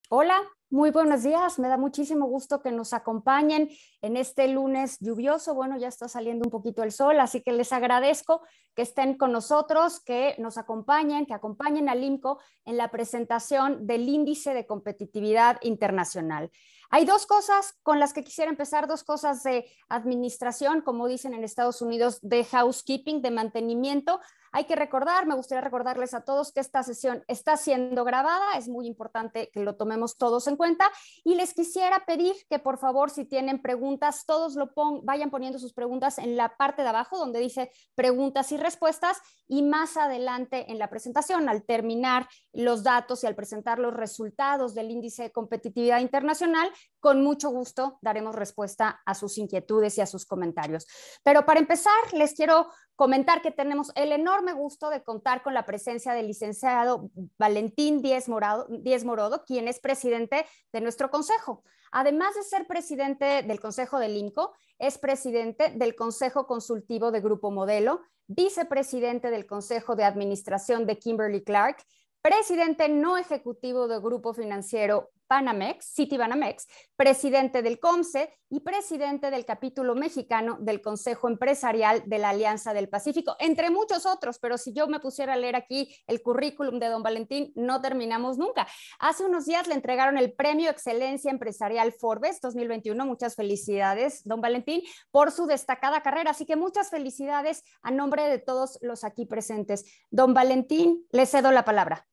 Hola, muy buenos días. Me da muchísimo gusto que nos acompañen en este lunes lluvioso. Bueno, ya está saliendo un poquito el sol, así que les agradezco que estén con nosotros, que nos acompañen, que acompañen al IMCO en la presentación del Índice de Competitividad Internacional. Hay dos cosas con las que quisiera empezar, dos cosas de administración, como dicen en Estados Unidos, de housekeeping, de mantenimiento. Hay que recordar, me gustaría recordarles a todos que esta sesión está siendo grabada, es muy importante que lo tomemos todos en cuenta y les quisiera pedir que por favor si tienen preguntas, todos vayan poniendo sus preguntas en la parte de abajo donde dice preguntas y respuestas y más adelante en la presentación, al terminar los datos y al presentar los resultados del índice de competitividad internacional, con mucho gusto daremos respuesta a sus inquietudes y a sus comentarios. Pero para empezar, les quiero comentar que tenemos el enorme gusto de contar con la presencia del licenciado Valentín Díez Morodo, quien es presidente de nuestro consejo. Además de ser presidente del consejo del INCO, es presidente del Consejo Consultivo de Grupo Modelo, vicepresidente del Consejo de Administración de Kimberly Clark, presidente no ejecutivo del Grupo Financiero Banamex, Citibanamex, presidente del COMCE y presidente del capítulo mexicano del Consejo Empresarial de la Alianza del Pacífico, entre muchos otros, pero si yo me pusiera a leer aquí el currículum de don Valentín, no terminamos nunca. Hace unos días le entregaron el Premio Excelencia Empresarial Forbes 2021, muchas felicidades, don Valentín, por su destacada carrera, así que muchas felicidades a nombre de todos los aquí presentes. Don Valentín, le cedo la palabra.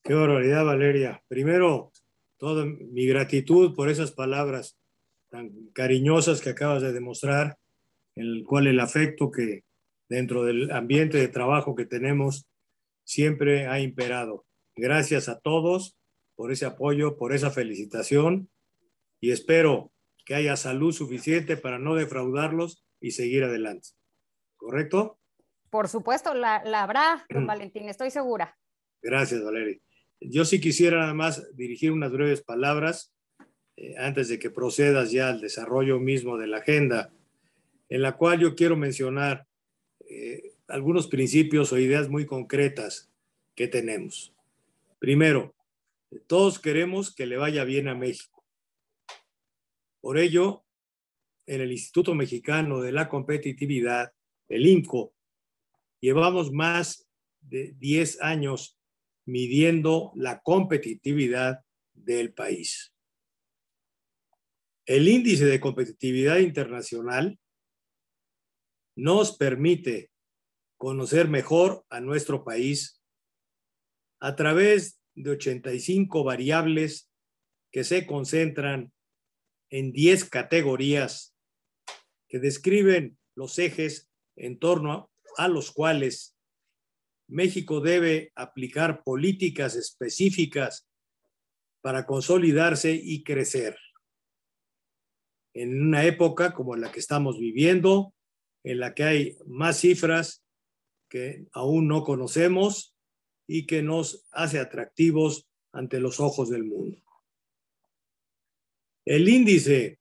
Qué barbaridad, Valeria. Primero, toda mi gratitud por esas palabras tan cariñosas que acabas de demostrar, en el cual el afecto que dentro del ambiente de trabajo que tenemos siempre ha imperado. Gracias a todos por ese apoyo, por esa felicitación y espero que haya salud suficiente para no defraudarlos y seguir adelante. ¿Correcto? Por supuesto, la habrá, don Valentín, estoy segura. Gracias, Valeria. Yo sí quisiera nada más dirigir unas breves palabras antes de que procedas ya al desarrollo mismo de la agenda, en la cual yo quiero mencionar algunos principios o ideas muy concretas que tenemos. Primero, todos queremos que le vaya bien a México. Por ello, en el Instituto Mexicano de la Competitividad, el INCO, llevamos más de 10 años midiendo la competitividad del país. El índice de competitividad internacional nos permite conocer mejor a nuestro país a través de 85 variables que se concentran en 10 categorías que describen los ejes en torno a los cuales México debe aplicar políticas específicas para consolidarse y crecer. En una época como la que estamos viviendo, en la que hay más cifras que aún no conocemos y que nos hace atractivos ante los ojos del mundo. El índice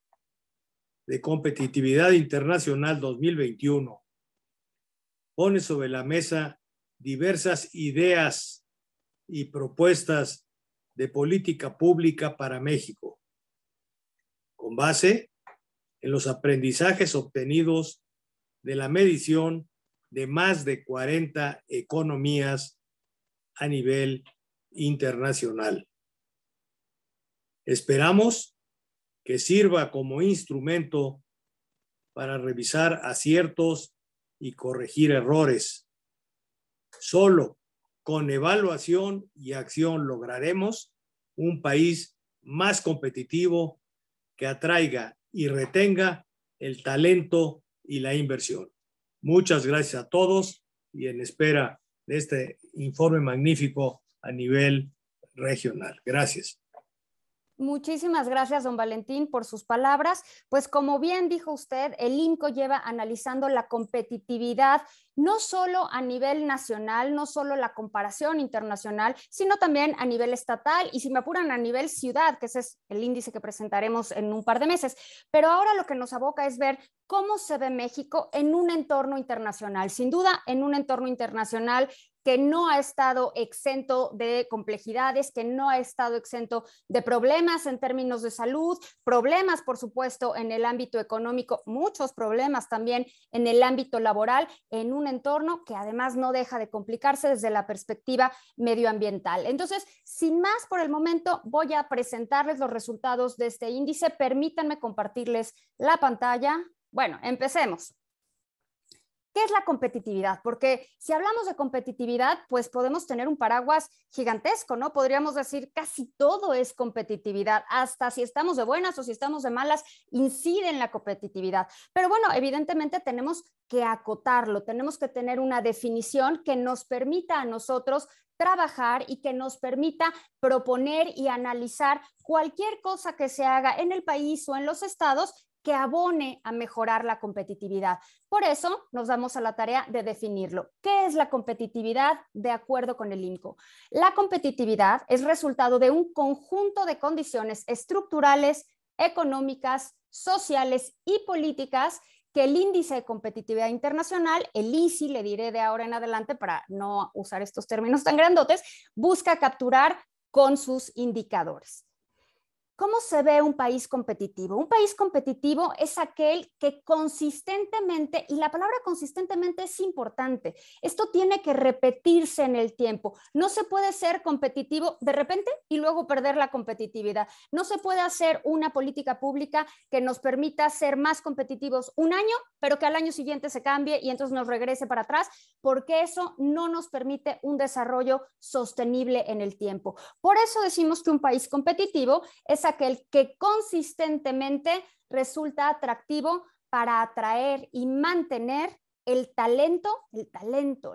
de competitividad internacional 2021 pone sobre la mesa diversas ideas y propuestas de política pública para México, con base en los aprendizajes obtenidos de la medición de más de 40 economías a nivel internacional. Esperamos que sirva como instrumento para revisar aciertos y corregir errores. Solo con evaluación y acción lograremos un país más competitivo que atraiga y retenga el talento y la inversión. Muchas gracias a todos y en espera de este informe magnífico a nivel regional. Gracias. Muchísimas gracias, don Valentín, por sus palabras. Pues como bien dijo usted, el INCO lleva analizando la competitividad no solo a nivel nacional, no solo la comparación internacional, sino también a nivel estatal y si me apuran a nivel ciudad, que ese es el índice que presentaremos en un par de meses. Pero ahora lo que nos aboca es ver cómo se ve México en un entorno internacional. Sin duda, en un entorno internacional que no ha estado exento de complejidades, que no ha estado exento de problemas en términos de salud, problemas, por supuesto, en el ámbito económico, muchos problemas también en el ámbito laboral, en un entorno que además no deja de complicarse desde la perspectiva medioambiental. Entonces, sin más por el momento, voy a presentarles los resultados de este índice. Permítanme compartirles la pantalla. Bueno, empecemos. ¿Qué es la competitividad? Porque si hablamos de competitividad, pues podemos tener un paraguas gigantesco, ¿no? Podríamos decir casi todo es competitividad, hasta si estamos de buenas o si estamos de malas, incide en la competitividad. Pero bueno, evidentemente tenemos que acotarlo, tenemos que tener una definición que nos permita a nosotros trabajar y que nos permita proponer y analizar cualquier cosa que se haga en el país o en los estados que abone a mejorar la competitividad. Por eso nos damos a la tarea de definirlo. ¿Qué es la competitividad de acuerdo con el INCO? La competitividad es resultado de un conjunto de condiciones estructurales, económicas, sociales y políticas que el Índice de Competitividad Internacional, el ICI, le diré de ahora en adelante para no usar estos términos tan grandotes, busca capturar con sus indicadores. ¿Cómo se ve un país competitivo? Un país competitivo es aquel que consistentemente, y la palabra consistentemente es importante, esto tiene que repetirse en el tiempo. No se puede ser competitivo de repente y luego perder la competitividad. No se puede hacer una política pública que nos permita ser más competitivos un año, pero que al año siguiente se cambie y entonces nos regrese para atrás, porque eso no nos permite un desarrollo sostenible en el tiempo. Por eso decimos que un país competitivo es aquel que consistentemente resulta atractivo para atraer y mantener el talento,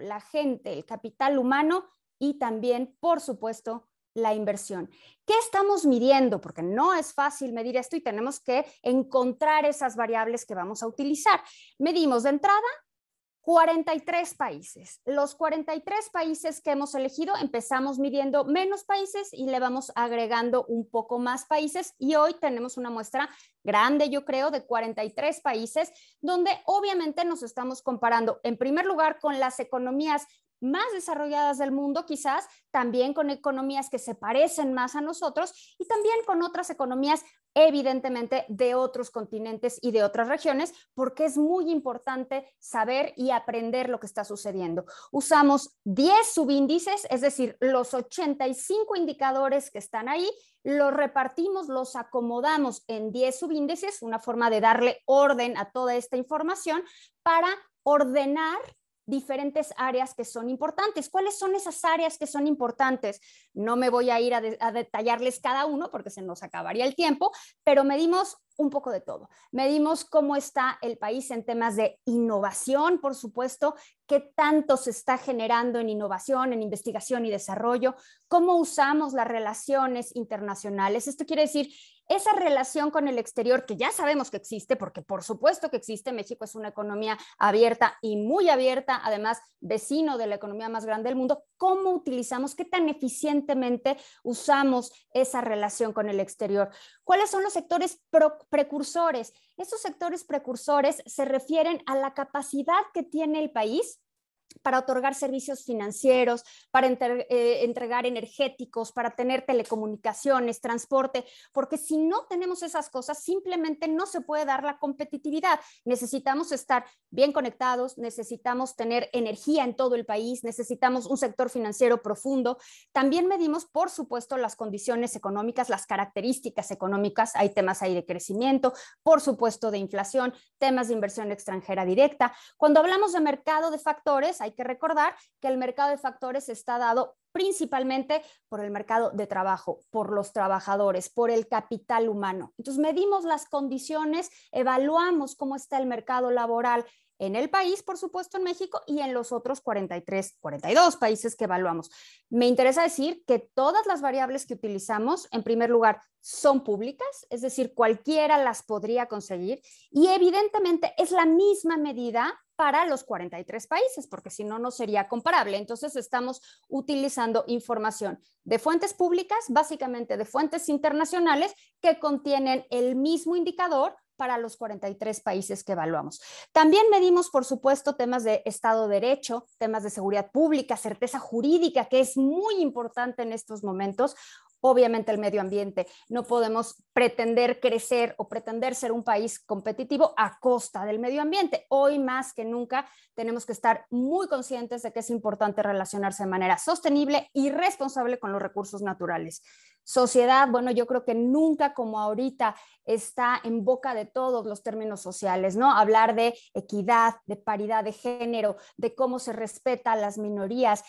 la gente, el capital humano y también, por supuesto, la inversión. ¿Qué estamos midiendo? Porque no es fácil medir esto y tenemos que encontrar esas variables que vamos a utilizar. Medimos de entrada 43 países. Los 43 países que hemos elegido, empezamos midiendo menos países y le vamos agregando un poco más países y hoy tenemos una muestra grande, yo creo, de 43 países, donde obviamente nos estamos comparando en primer lugar con las economías más desarrolladas del mundo, quizás también con economías que se parecen más a nosotros y también con otras economías evidentemente de otros continentes y de otras regiones, porque es muy importante saber y aprender lo que está sucediendo. Usamos 10 subíndices, es decir, los 85 indicadores que están ahí, los repartimos, los acomodamos en 10 subíndices, una forma de darle orden a toda esta información para ordenar diferentes áreas que son importantes. ¿Cuáles son esas áreas que son importantes? No me voy a ir a detallarles cada uno porque se nos acabaría el tiempo, pero medimos un poco de todo. Medimos cómo está el país en temas de innovación, por supuesto, qué tanto se está generando en innovación, en investigación y desarrollo, cómo usamos las relaciones internacionales. Esto quiere decir esa relación con el exterior que ya sabemos que existe, porque por supuesto que existe. México es una economía abierta y muy abierta, además vecino de la economía más grande del mundo. ¿Cómo utilizamos, qué tan eficientemente usamos esa relación con el exterior? ¿Cuáles son los sectores precursores? Esos sectores precursores se refieren a la capacidad que tiene el país para otorgar servicios financieros, para entregar energéticos, para tener telecomunicaciones, transporte, porque si no tenemos esas cosas, simplemente no se puede dar la competitividad. Necesitamos estar bien conectados, necesitamos tener energía en todo el país, necesitamos un sector financiero profundo. También medimos, por supuesto, las condiciones económicas, las características económicas. Hay temas ahí de crecimiento, por supuesto de inflación, temas de inversión extranjera directa. Cuando hablamos de mercado de factores, hay que recordar que el mercado de factores está dado principalmente por el mercado de trabajo, por los trabajadores, por el capital humano. Entonces medimos las condiciones, evaluamos cómo está el mercado laboral en el país, por supuesto en México y en los otros 42 países que evaluamos. Me interesa decir que todas las variables que utilizamos, en primer lugar, son públicas, es decir, cualquiera las podría conseguir y evidentemente es la misma medida para los 43 países, porque si no, no sería comparable. Entonces, estamos utilizando información de fuentes públicas, básicamente de fuentes internacionales, que contienen el mismo indicador, para los 43 países que evaluamos. También medimos, por supuesto, temas de Estado de Derecho, temas de seguridad pública, certeza jurídica, que es muy importante en estos momentos. Obviamente el medio ambiente. No podemos pretender crecer o pretender ser un país competitivo a costa del medio ambiente. Hoy más que nunca tenemos que estar muy conscientes de que es importante relacionarse de manera sostenible y responsable con los recursos naturales. Sociedad, bueno, yo creo que nunca como ahorita está en boca de todos los términos sociales, ¿no? Hablar de equidad, de paridad de género, de cómo se respeta a las minorías,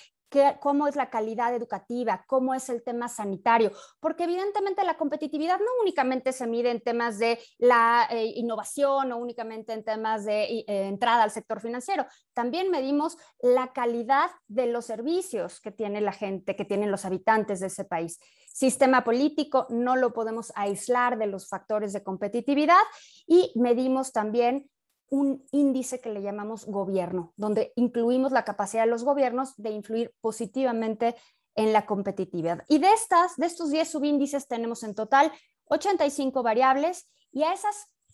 cómo es la calidad educativa, cómo es el tema sanitario, porque evidentemente la competitividad no únicamente se mide en temas de la innovación o únicamente en temas de entrada al sector financiero, también medimos la calidad de los servicios que tiene la gente, que tienen los habitantes de ese país. Sistema político no lo podemos aislar de los factores de competitividad y medimos también un índice que le llamamos gobierno, donde incluimos la capacidad de los gobiernos de influir positivamente en la competitividad. Y de estos 10 subíndices tenemos en total 85 variables y a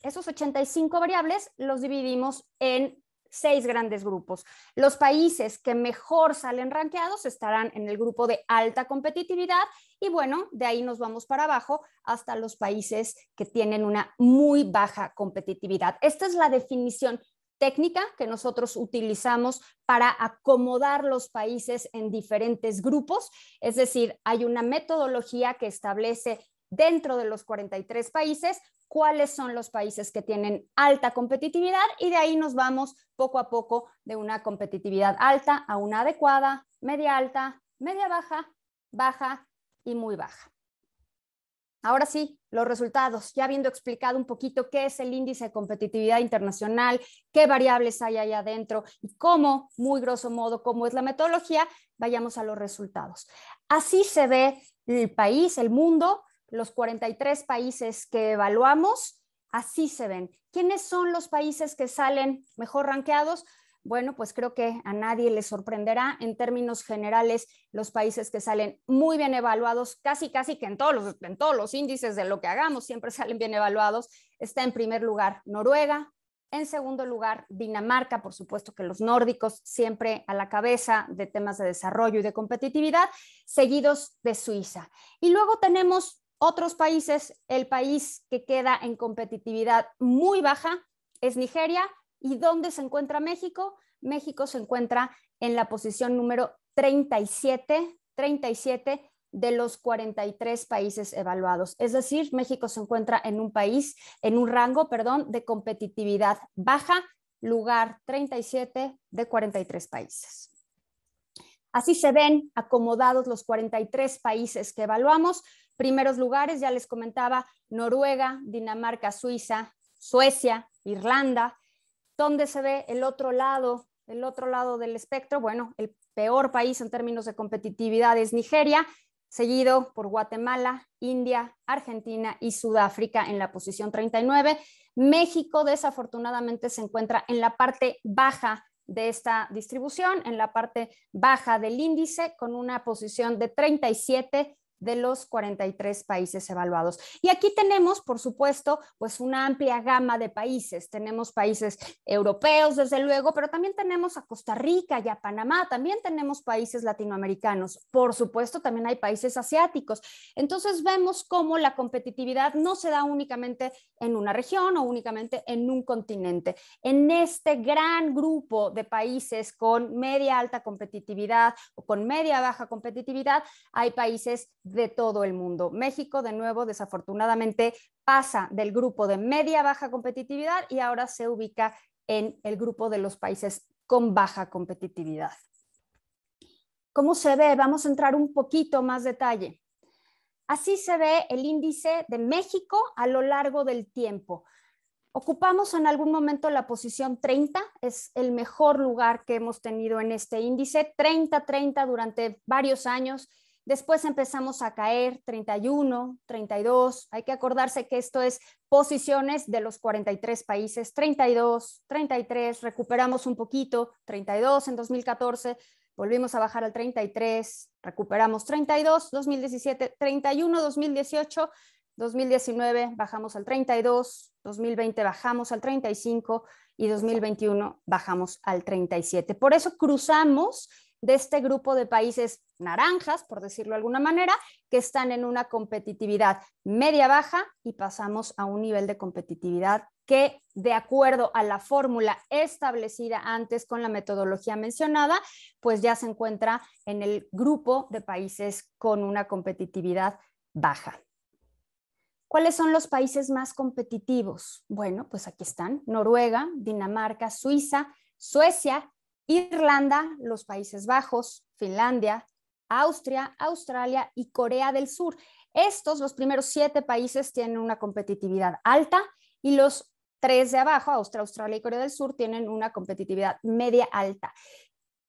esos 85 variables los dividimos en 6 grandes grupos. Los países que mejor salen rankeados estarán en el grupo de alta competitividad y bueno, de ahí nos vamos para abajo hasta los países que tienen una muy baja competitividad. Esta es la definición técnica que nosotros utilizamos para acomodar los países en diferentes grupos, es decir, hay una metodología que establece dentro de los 43 países cuáles son los países que tienen alta competitividad y de ahí nos vamos poco a poco de una competitividad alta a una adecuada, media alta, media baja, baja y muy baja. Ahora sí, los resultados, ya habiendo explicado un poquito qué es el índice de competitividad internacional, qué variables hay ahí adentro y cómo, muy grosso modo, cómo es la metodología, vayamos a los resultados. Así se ve el país, el mundo, los 43 países que evaluamos, así se ven. ¿Quiénes son los países que salen mejor rankeados? Bueno, pues creo que a nadie le sorprenderá. En términos generales, los países que salen muy bien evaluados, casi que en todos los índices de lo que hagamos, siempre salen bien evaluados. Está en primer lugar Noruega, en segundo lugar Dinamarca, por supuesto que los nórdicos siempre a la cabeza de temas de desarrollo y de competitividad, seguidos de Suiza. Y luego tenemos otros países, el país que queda en competitividad muy baja es Nigeria. ¿Y dónde se encuentra México? México se encuentra en la posición número 37 de los 43 países evaluados. Es decir, México se encuentra en un rango de competitividad baja, lugar 37 de 43 países. Así se ven acomodados los 43 países que evaluamos. Primeros lugares, ya les comentaba, Noruega, Dinamarca, Suiza, Suecia, Irlanda. ¿Dónde se ve el otro lado del espectro? Bueno, el peor país en términos de competitividad es Nigeria, seguido por Guatemala, India, Argentina y Sudáfrica en la posición 39. México desafortunadamente se encuentra en la parte baja de esta distribución, en la parte baja del índice, con una posición de 37 de los 43 países evaluados. Y aquí tenemos, por supuesto, pues una amplia gama de países. Tenemos países europeos, desde luego, pero también tenemos a Costa Rica y a Panamá, también tenemos países latinoamericanos, por supuesto, también hay países asiáticos. Entonces vemos cómo la competitividad no se da únicamente en una región o únicamente en un continente. En este gran grupo de países con media alta competitividad o con media baja competitividad, hay países de todo el mundo. México, de nuevo, desafortunadamente, pasa del grupo de media baja competitividad y ahora se ubica en el grupo de los países con baja competitividad. ¿Cómo se ve? Vamos a entrar un poquito más detalle. Así se ve el índice de México a lo largo del tiempo. Ocupamos en algún momento la posición 30, es el mejor lugar que hemos tenido en este índice, 30 durante varios años. Después empezamos a caer 31, 32. Hay que acordarse que esto es posiciones de los 43 países. 32, 33, recuperamos un poquito. 32 en 2014, volvimos a bajar al 33, recuperamos 32, 2017, 31, 2018, 2019 bajamos al 32, 2020 bajamos al 35 y 2021 bajamos al 37. Por eso cruzamos de este grupo de países naranjas, por decirlo de alguna manera, que están en una competitividad media-baja y pasamos a un nivel de competitividad que, de acuerdo a la fórmula establecida antes con la metodología mencionada, pues ya se encuentra en el grupo de países con una competitividad baja. ¿Cuáles son los países más competitivos? Bueno, pues aquí están: Noruega, Dinamarca, Suiza, Suecia, Irlanda, los Países Bajos, Finlandia, Austria, Australia y Corea del Sur. Estos, los primeros 7 países, tienen una competitividad alta y los 3 de abajo, Austria, Australia y Corea del Sur, tienen una competitividad media alta.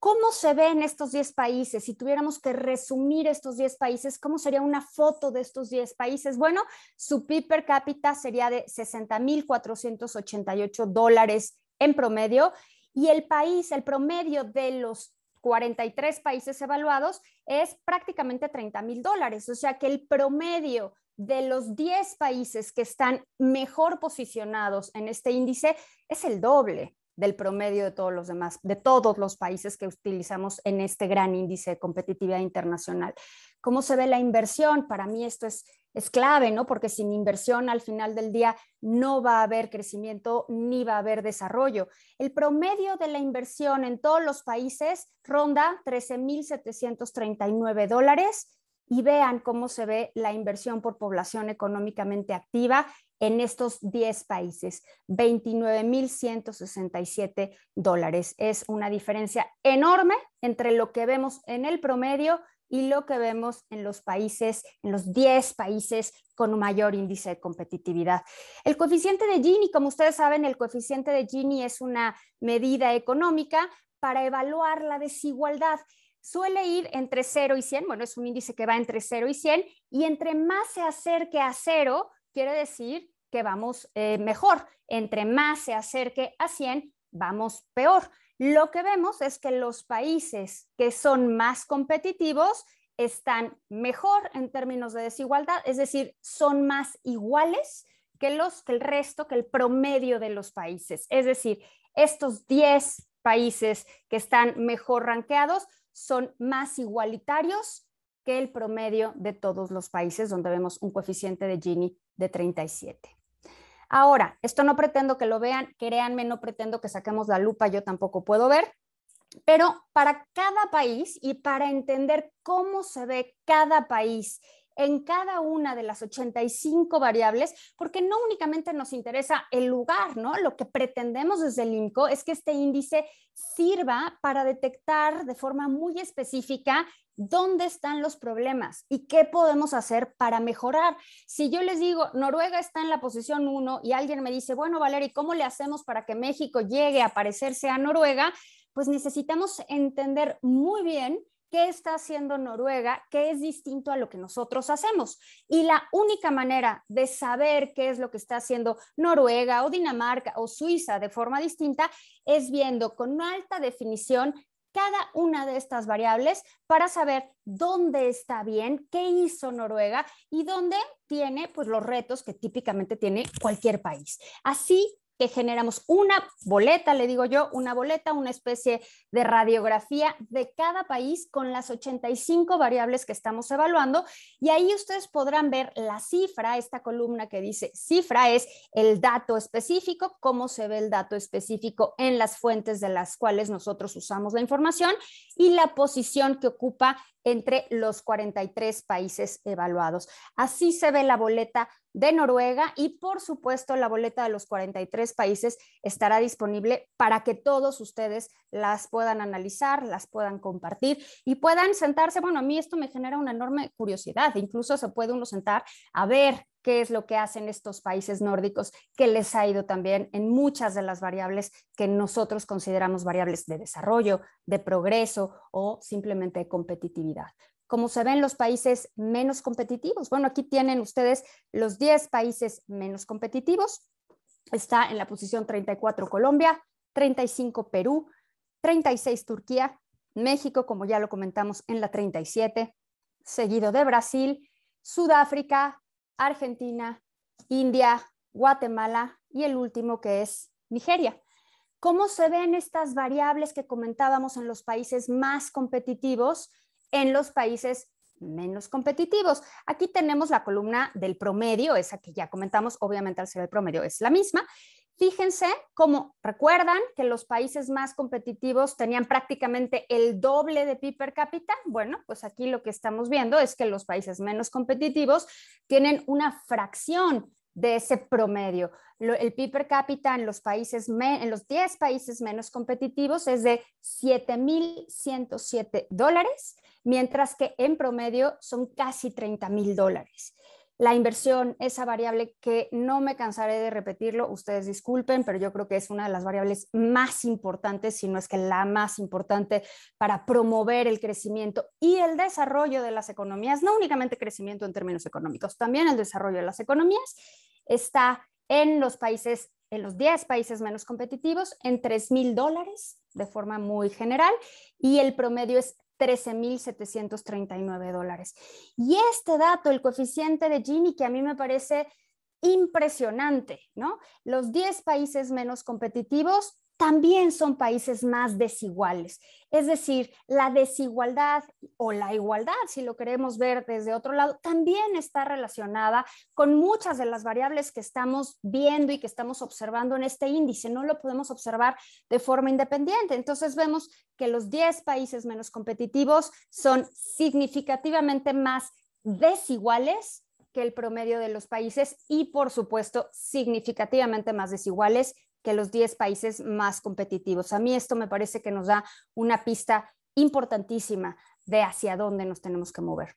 ¿Cómo se ven estos 10 países? Si tuviéramos que resumir estos 10 países, ¿cómo sería una foto de estos 10 países? Bueno, su PIB per cápita sería de $60,488 en promedio, y el promedio de los 43 países evaluados es prácticamente $30,000. O sea que el promedio de los 10 países que están mejor posicionados en este índice es el doble del promedio de todos los demás, de todos los países que utilizamos en este gran índice de competitividad internacional. ¿Cómo se ve la inversión? Para mí esto es clave, ¿no? Porque sin inversión al final del día no va a haber crecimiento ni va a haber desarrollo. El promedio de la inversión en todos los países ronda $13,739, y vean cómo se ve la inversión por población económicamente activa en estos 10 países, $29,167. Es una diferencia enorme entre lo que vemos en el promedio y lo que vemos en los países, en los 10 países con un mayor índice de competitividad. El coeficiente de Gini, como ustedes saben, el coeficiente de Gini es una medida económica para evaluar la desigualdad. Suele ir entre 0 y 100, bueno, es un índice que va entre 0 y 100, y entre más se acerque a 0, quiere decir que vamos mejor. Entre más se acerque a 100, vamos peor. Lo que vemos es que los países que son más competitivos están mejor en términos de desigualdad, es decir, son más iguales que el resto, que el promedio de los países. Es decir, estos 10 países que están mejor rankeados son más igualitarios que el promedio de todos los países, donde vemos un coeficiente de Gini de 37. Ahora, esto no pretendo que lo vean, créanme, no pretendo que saquemos la lupa, yo tampoco puedo ver, pero para cada país y para entender cómo se ve cada país en cada una de las 85 variables, porque no únicamente nos interesa el lugar, ¿no? Lo que pretendemos desde el INCO es que este índice sirva para detectar de forma muy específica dónde están los problemas y qué podemos hacer para mejorar. Si yo les digo, Noruega está en la posición 1 y alguien me dice, bueno, Valeria, ¿cómo le hacemos para que México llegue a parecerse a Noruega? Pues necesitamos entender muy bien qué está haciendo Noruega, que es distinto a lo que nosotros hacemos. Y la única manera de saber qué es lo que está haciendo Noruega o Dinamarca o Suiza de forma distinta es viendo con alta definición cada una de estas variables para saber dónde está bien, qué hizo Noruega y dónde tiene pues los retos que típicamente tiene cualquier país. Así que generamos una boleta, le digo yo, una boleta, una especie de radiografía de cada país con las 85 variables que estamos evaluando, y ahí ustedes podrán ver la cifra. Esta columna que dice cifra es el dato específico, cómo se ve el dato específico en las fuentes de las cuales nosotros usamos la información, y la posición que ocupa entre los 43 países evaluados. Así se ve la boleta de Noruega, y por supuesto la boleta de los 43 países estará disponible para que todos ustedes las puedan analizar, las puedan compartir y puedan sentarse. Bueno, a mí esto me genera una enorme curiosidad, incluso se puede uno sentar a ver qué es lo que hacen estos países nórdicos, que les ha ido también en muchas de las variables que nosotros consideramos variables de desarrollo, de progreso o simplemente de competitividad. ¿Cómo se ven los países menos competitivos? Bueno, aquí tienen ustedes los 10 países menos competitivos. Está en la posición 34 Colombia, 35 Perú, 36 Turquía, México, como ya lo comentamos, en la 37, seguido de Brasil, Sudáfrica, Argentina, India, Guatemala y el último que es Nigeria. ¿Cómo se ven estas variables que comentábamos en los países más competitivos, en los países menos competitivos? Aquí tenemos la columna del promedio, esa que ya comentamos, obviamente al ser el promedio es la misma. Fíjense cómo recuerdan que los países más competitivos tenían prácticamente el doble de PIB per cápita. Bueno, pues aquí lo que estamos viendo es que los países menos competitivos tienen una fracción de ese promedio. El PIB per cápita en los 10 países menos competitivos es de $7,107, mientras que en promedio son casi $30,000. La inversión, esa variable que no me cansaré de repetirlo, ustedes disculpen, pero yo creo que es una de las variables más importantes, si no es que la más importante para promover el crecimiento y el desarrollo de las economías, no únicamente crecimiento en términos económicos, también el desarrollo de las economías, está en los 10 países menos competitivos, en $3,000 de forma muy general, y el promedio es $13,739. Y este dato, el coeficiente de Gini, que a mí me parece impresionante, ¿no? Los 10 países menos competitivos también son países más desiguales. Es decir, la desigualdad o la igualdad, si lo queremos ver desde otro lado, también está relacionada con muchas de las variables que estamos viendo y que estamos observando en este índice. No lo podemos observar de forma independiente. Entonces vemos que los 10 países menos competitivos son significativamente más desiguales que el promedio de los países y, por supuesto, significativamente más desiguales que los 10 países más competitivos. A mí esto me parece que nos da una pista importantísima de hacia dónde nos tenemos que mover.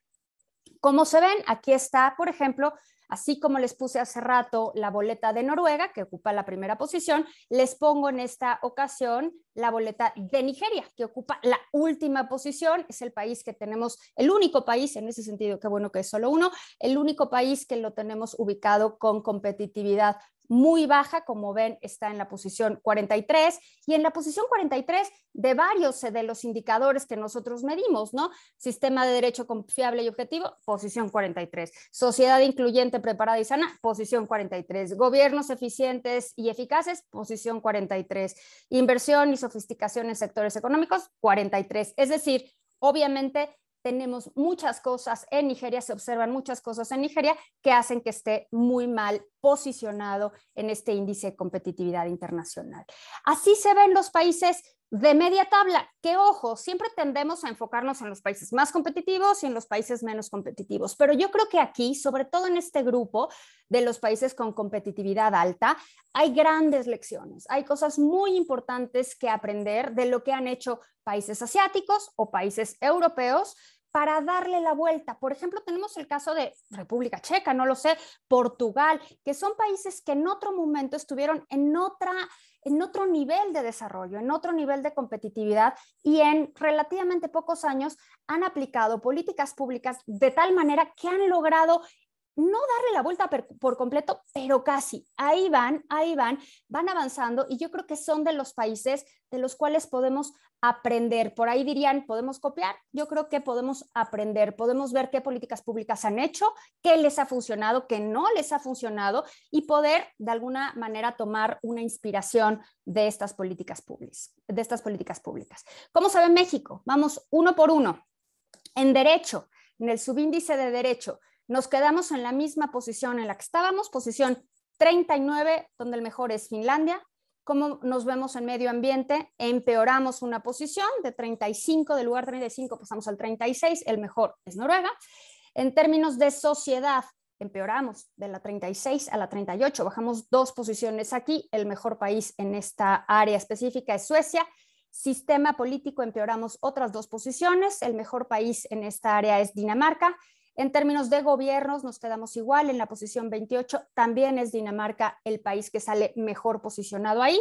Como se ven, aquí está, por ejemplo, así como les puse hace rato la boleta de Noruega, que ocupa la primera posición, les pongo en esta ocasión la boleta de Nigeria, que ocupa la última posición. Es el país que tenemos, el único país, en ese sentido, qué bueno que es solo uno, el único país que lo tenemos ubicado con competitividad muy baja. Como ven, está en la posición 43, y en la posición 43 de varios de los indicadores que nosotros medimos, ¿no? Sistema de derecho confiable y objetivo, posición 43. Sociedad incluyente, preparada y sana, posición 43. Gobiernos eficientes y eficaces, posición 43. Inversión y sofisticación en sectores económicos, 43. Es decir, obviamente tenemos muchas cosas en Nigeria, se observan muchas cosas en Nigeria que hacen que esté muy mal posicionado en este índice de competitividad internacional. Así se ven los países de media tabla, que ojo, siempre tendemos a enfocarnos en los países más competitivos y en los países menos competitivos, pero yo creo que aquí, sobre todo en este grupo de los países con competitividad alta, hay grandes lecciones, hay cosas muy importantes que aprender de lo que han hecho países asiáticos o países europeos para darle la vuelta. Por ejemplo, tenemos el caso de República Checa, no lo sé, Portugal, que son países que en otro momento estuvieron en otro nivel de desarrollo, en otro nivel de competitividad, y en relativamente pocos años han aplicado políticas públicas de tal manera que han logrado no darle la vuelta por completo, pero casi. Ahí van avanzando, y yo creo que son de los países de los cuales podemos aprender. Por ahí dirían, ¿podemos copiar? Yo creo que podemos aprender, podemos ver qué políticas públicas han hecho, qué les ha funcionado, qué no les ha funcionado, y poder de alguna manera tomar una inspiración de estas políticas públicas. ¿Cómo se ve México? Vamos uno por uno. En derecho, en el subíndice de derecho, nos quedamos en la misma posición en la que estábamos, posición 39, donde el mejor es Finlandia. Como nos vemos en medio ambiente, empeoramos una posición de 35, del lugar 35 pasamos al 36, el mejor es Noruega. En términos de sociedad, empeoramos de la 36 a la 38, bajamos 2 posiciones aquí, el mejor país en esta área específica es Suecia. Sistema político, empeoramos otras 2 posiciones, el mejor país en esta área es Dinamarca. En términos de gobiernos nos quedamos igual, en la posición 28 también es Dinamarca el país que sale mejor posicionado ahí.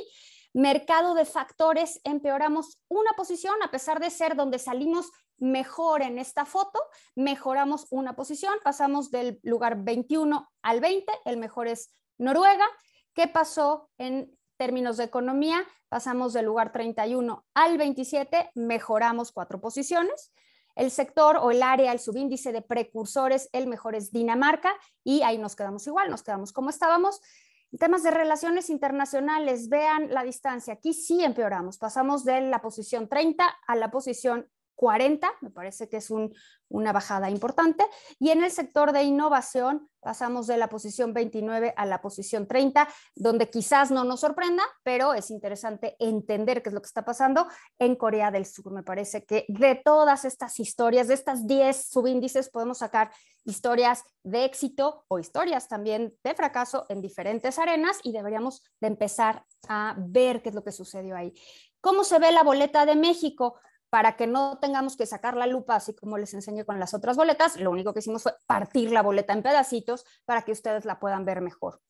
Mercado de factores, empeoramos una posición, a pesar de ser donde salimos mejor en esta foto, mejoramos una posición, pasamos del lugar 21 al 20, el mejor es Noruega. ¿Qué pasó en términos de economía? Pasamos del lugar 31 al 27, mejoramos 4 posiciones. El sector o el área, el subíndice de precursores, el mejor es Dinamarca y ahí nos quedamos igual, nos quedamos como estábamos. En temas de relaciones internacionales, vean la distancia, aquí sí empeoramos, pasamos de la posición 30 a la posición 40, me parece que es una bajada importante, y en el sector de innovación pasamos de la posición 29 a la posición 30, donde quizás no nos sorprenda, pero es interesante entender qué es lo que está pasando en Corea del Sur. Me parece que de todas estas historias, de estas 10 subíndices, podemos sacar historias de éxito o historias también de fracaso en diferentes arenas y deberíamos de empezar a ver qué es lo que sucedió ahí. ¿Cómo se ve la boleta de México? Para que no tengamos que sacar la lupa, así como les enseñé con las otras boletas, lo único que hicimos fue partir la boleta en pedacitos para que ustedes la puedan ver mejor.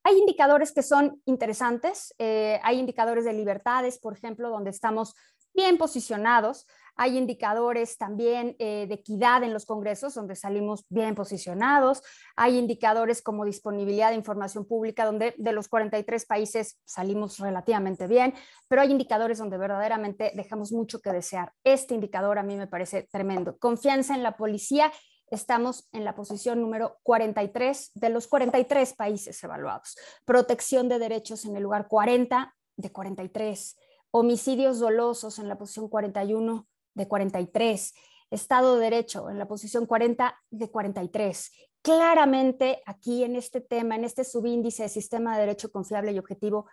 Hay indicadores que son interesantes, hay indicadores de libertades, por ejemplo, donde estamos bien posicionados. Hay indicadores también de equidad en los congresos, donde salimos bien posicionados. Hay indicadores como disponibilidad de información pública, donde de los 43 países salimos relativamente bien, pero hay indicadores donde verdaderamente dejamos mucho que desear. Este indicador a mí me parece tremendo. Confianza en la policía. Estamos en la posición número 43 de los 43 países evaluados. Protección de derechos en el lugar 40 de 43. Homicidios dolosos en la posición 41 de 43. Estado de Derecho en la posición 40 de 43. Claramente aquí en este tema, en este subíndice de sistema de derecho confiable y objetivo,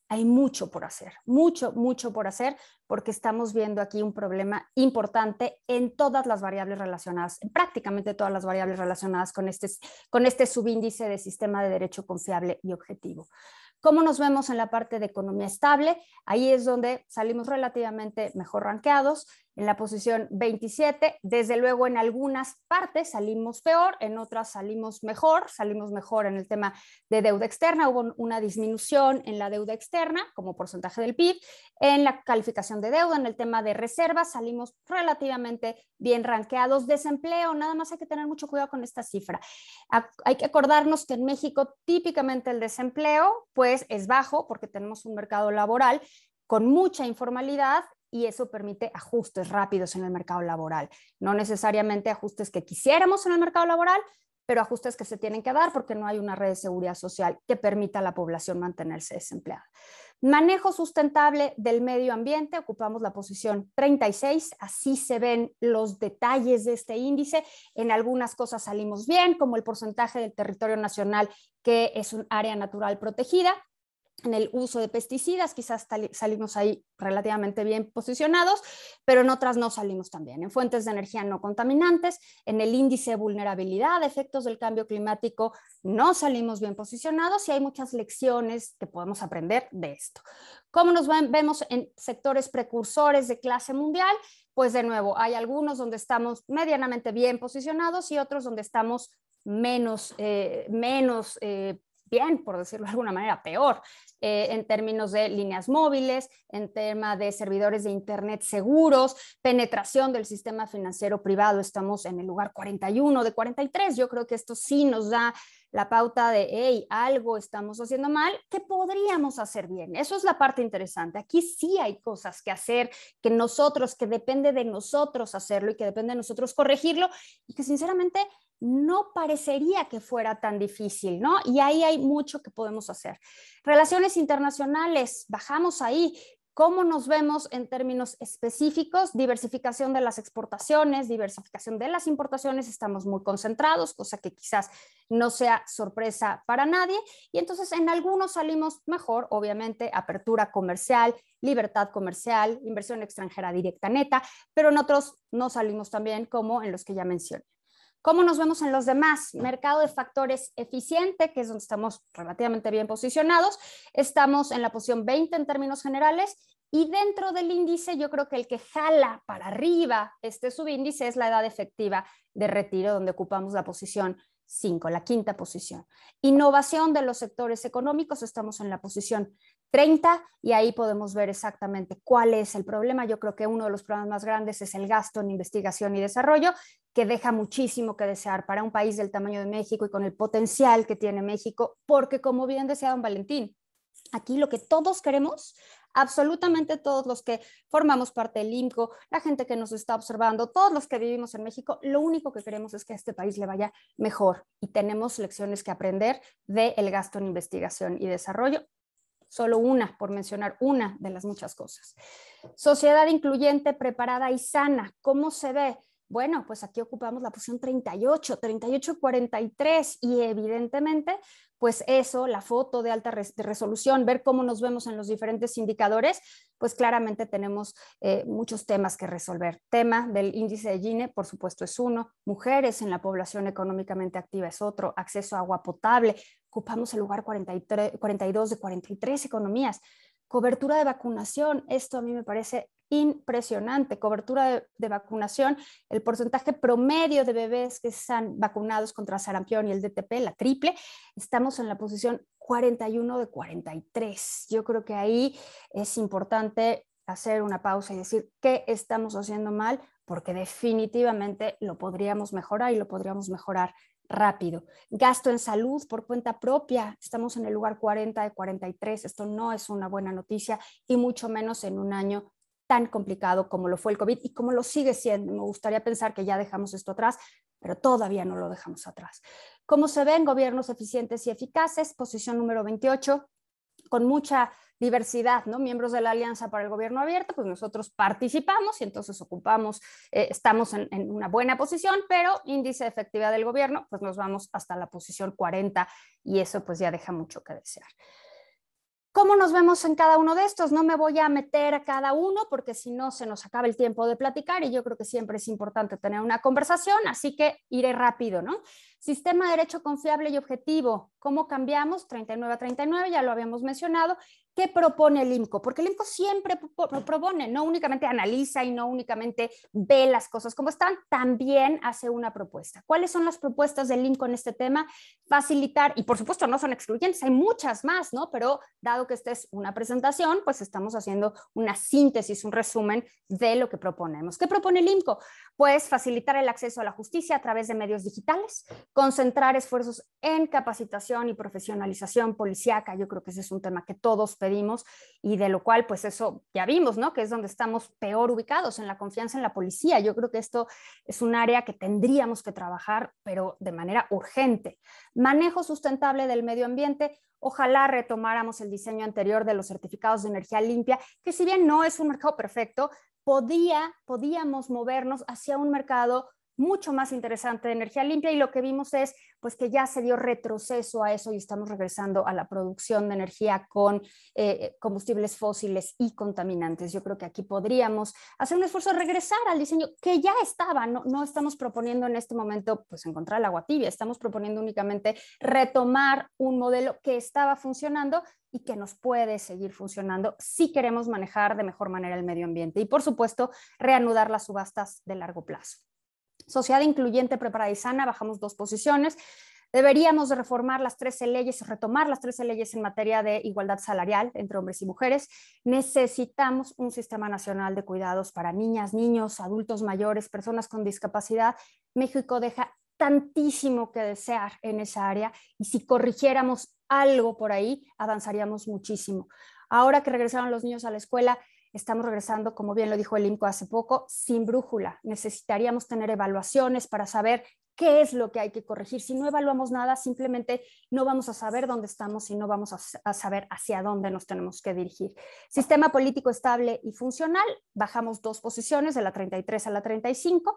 hay mucho por hacer, mucho por hacer, porque estamos viendo aquí un problema importante en todas las variables relacionadas, en prácticamente todas las variables relacionadas con este subíndice de sistema de derecho confiable y objetivo. ¿Cómo nos vemos en la parte de economía estable? Ahí es donde salimos relativamente mejor rankeados, en la posición 27. Desde luego en algunas partes salimos peor, en otras salimos mejor en el tema de deuda externa, hubo una disminución en la deuda externa como porcentaje del PIB, en la calificación de deuda, en el tema de reservas salimos relativamente bien rankeados. Desempleo, nada más hay que tener mucho cuidado con esta cifra. Hay que acordarnos que en México típicamente el desempleo pues es bajo porque tenemos un mercado laboral con mucha informalidad y eso permite ajustes rápidos en el mercado laboral. No necesariamente ajustes que quisiéramos en el mercado laboral, pero ajustes que se tienen que dar porque no hay una red de seguridad social que permita a la población mantenerse desempleada. Manejo sustentable del medio ambiente, ocupamos la posición 36, así se ven los detalles de este índice. En algunas cosas salimos bien, como el porcentaje del territorio nacional que es un área natural protegida. En el uso de pesticidas quizás salimos ahí relativamente bien posicionados, pero en otras no salimos tan bien. En fuentes de energía no contaminantes, en el índice de vulnerabilidad, efectos del cambio climático, no salimos bien posicionados y hay muchas lecciones que podemos aprender de esto. ¿Cómo nos vemos en sectores precursores de clase mundial? Pues de nuevo, hay algunos donde estamos medianamente bien posicionados y otros donde estamos menos bien, por decirlo de alguna manera, peor, en términos de líneas móviles, en tema de servidores de Internet seguros, penetración del sistema financiero privado, estamos en el lugar 41 de 43. Yo creo que esto sí nos da la pauta de, hey, algo estamos haciendo mal, ¿qué podríamos hacer bien? Eso es la parte interesante. Aquí sí hay cosas que hacer, que depende de nosotros hacerlo y que depende de nosotros corregirlo y que sinceramente no parecería que fuera tan difícil, ¿no? Y ahí hay mucho que podemos hacer. Relaciones internacionales, bajamos ahí. ¿Cómo nos vemos en términos específicos? Diversificación de las exportaciones, diversificación de las importaciones, estamos muy concentrados, cosa que quizás no sea sorpresa para nadie. Y entonces en algunos salimos mejor, obviamente, apertura comercial, libertad comercial, inversión extranjera directa neta, pero en otros no salimos tan bien como en los que ya mencioné. ¿Cómo nos vemos en los demás? Mercado de factores eficiente, que es donde estamos relativamente bien posicionados. Estamos en la posición 20 en términos generales y dentro del índice yo creo que el que jala para arriba este subíndice es la edad efectiva de retiro, donde ocupamos la posición 5, la quinta posición. Innovación de los sectores económicos, estamos en la posición 30 y ahí podemos ver exactamente cuál es el problema. Yo creo que uno de los problemas más grandes es el gasto en investigación y desarrollo, que deja muchísimo que desear para un país del tamaño de México y con el potencial que tiene México, porque como bien decía don Valentín, aquí lo que todos queremos, absolutamente todos los que formamos parte del INCO, la gente que nos está observando, todos los que vivimos en México, lo único que queremos es que a este país le vaya mejor y tenemos lecciones que aprender del gasto en investigación y desarrollo. Solo una, por mencionar una de las muchas cosas. Sociedad incluyente, preparada y sana. ¿Cómo se ve? Bueno, pues aquí ocupamos la posición 38-43 y evidentemente, pues eso, la foto de alta resolución, ver cómo nos vemos en los diferentes indicadores, pues claramente tenemos muchos temas que resolver. Tema del índice de Gini, por supuesto, es uno. Mujeres en la población económicamente activa es otro. Acceso a agua potable, ocupamos el lugar 42 de 43 economías. Cobertura de vacunación, esto a mí me parece impresionante. Cobertura de vacunación, el porcentaje promedio de bebés que están vacunados contra sarampión y el DTP, la triple, estamos en la posición 41 de 43. Yo creo que ahí es importante hacer una pausa y decir qué estamos haciendo mal, porque definitivamente lo podríamos mejorar y lo podríamos mejorar rápido. Gasto en salud por cuenta propia, estamos en el lugar 40 de 43, esto no es una buena noticia y mucho menos en un año tan complicado como lo fue el COVID y como lo sigue siendo. Me gustaría pensar que ya dejamos esto atrás, pero todavía no lo dejamos atrás. ¿Cómo se ven gobiernos eficientes y eficaces? Posición número 28, con mucha diversidad, ¿no? Miembros de la Alianza para el Gobierno Abierto, pues nosotros participamos y entonces ocupamos, estamos en una buena posición, pero índice de efectividad del gobierno, pues nos vamos hasta la posición 40 y eso pues ya deja mucho que desear. ¿Cómo nos vemos en cada uno de estos? No me voy a meter a cada uno porque si no se nos acaba el tiempo de platicar y yo creo que siempre es importante tener una conversación, así que iré rápido, ¿no? Sistema de derecho confiable y objetivo. ¿Cómo cambiamos? 39 a 39, ya lo habíamos mencionado. ¿Qué propone el INCO? Porque el INCO siempre propone, no únicamente analiza y no únicamente ve las cosas como están, también hace una propuesta. ¿Cuáles son las propuestas del INCO en este tema? Facilitar, y por supuesto no son excluyentes, hay muchas más, ¿no? Pero dado que esta es una presentación, pues estamos haciendo una síntesis, un resumen de lo que proponemos. ¿Qué propone el INCO? Pues facilitar el acceso a la justicia a través de medios digitales, concentrar esfuerzos en capacitación y profesionalización policíaca. Yo creo que ese es un tema que todos pedimos y de lo cual pues eso ya vimos, ¿no? Que es donde estamos peor ubicados, en la confianza en la policía. Yo creo que esto es un área que tendríamos que trabajar, pero de manera urgente. Manejo sustentable del medio ambiente. Ojalá retomáramos el diseño anterior de los certificados de energía limpia, que si bien no es un mercado perfecto, podíamos movernos hacia un mercado mucho más interesante de energía limpia y lo que vimos es pues que ya se dio retroceso a eso y estamos regresando a la producción de energía con combustibles fósiles y contaminantes. Yo creo que aquí podríamos hacer un esfuerzo de regresar al diseño que ya estaba, no estamos proponiendo en este momento pues encontrar el agua tibia, estamos proponiendo únicamente retomar un modelo que estaba funcionando y que nos puede seguir funcionando si queremos manejar de mejor manera el medio ambiente y por supuesto reanudar las subastas de largo plazo. Sociedad incluyente, preparada y sana, bajamos 2 posiciones. Deberíamos reformar las 13 leyes, retomar las 13 leyes en materia de igualdad salarial entre hombres y mujeres. Necesitamos un sistema nacional de cuidados para niñas, niños, adultos mayores, personas con discapacidad. México deja tantísimo que desear en esa área y si corrigiéramos algo por ahí, avanzaríamos muchísimo. Ahora que regresaron los niños a la escuela, estamos regresando, como bien lo dijo el INCO hace poco, sin brújula. Necesitaríamos tener evaluaciones para saber qué es lo que hay que corregir. Si no evaluamos nada, simplemente no vamos a saber dónde estamos y no vamos a saber hacia dónde nos tenemos que dirigir. Sistema político estable y funcional, bajamos 2 posiciones, de la 33 a la 35.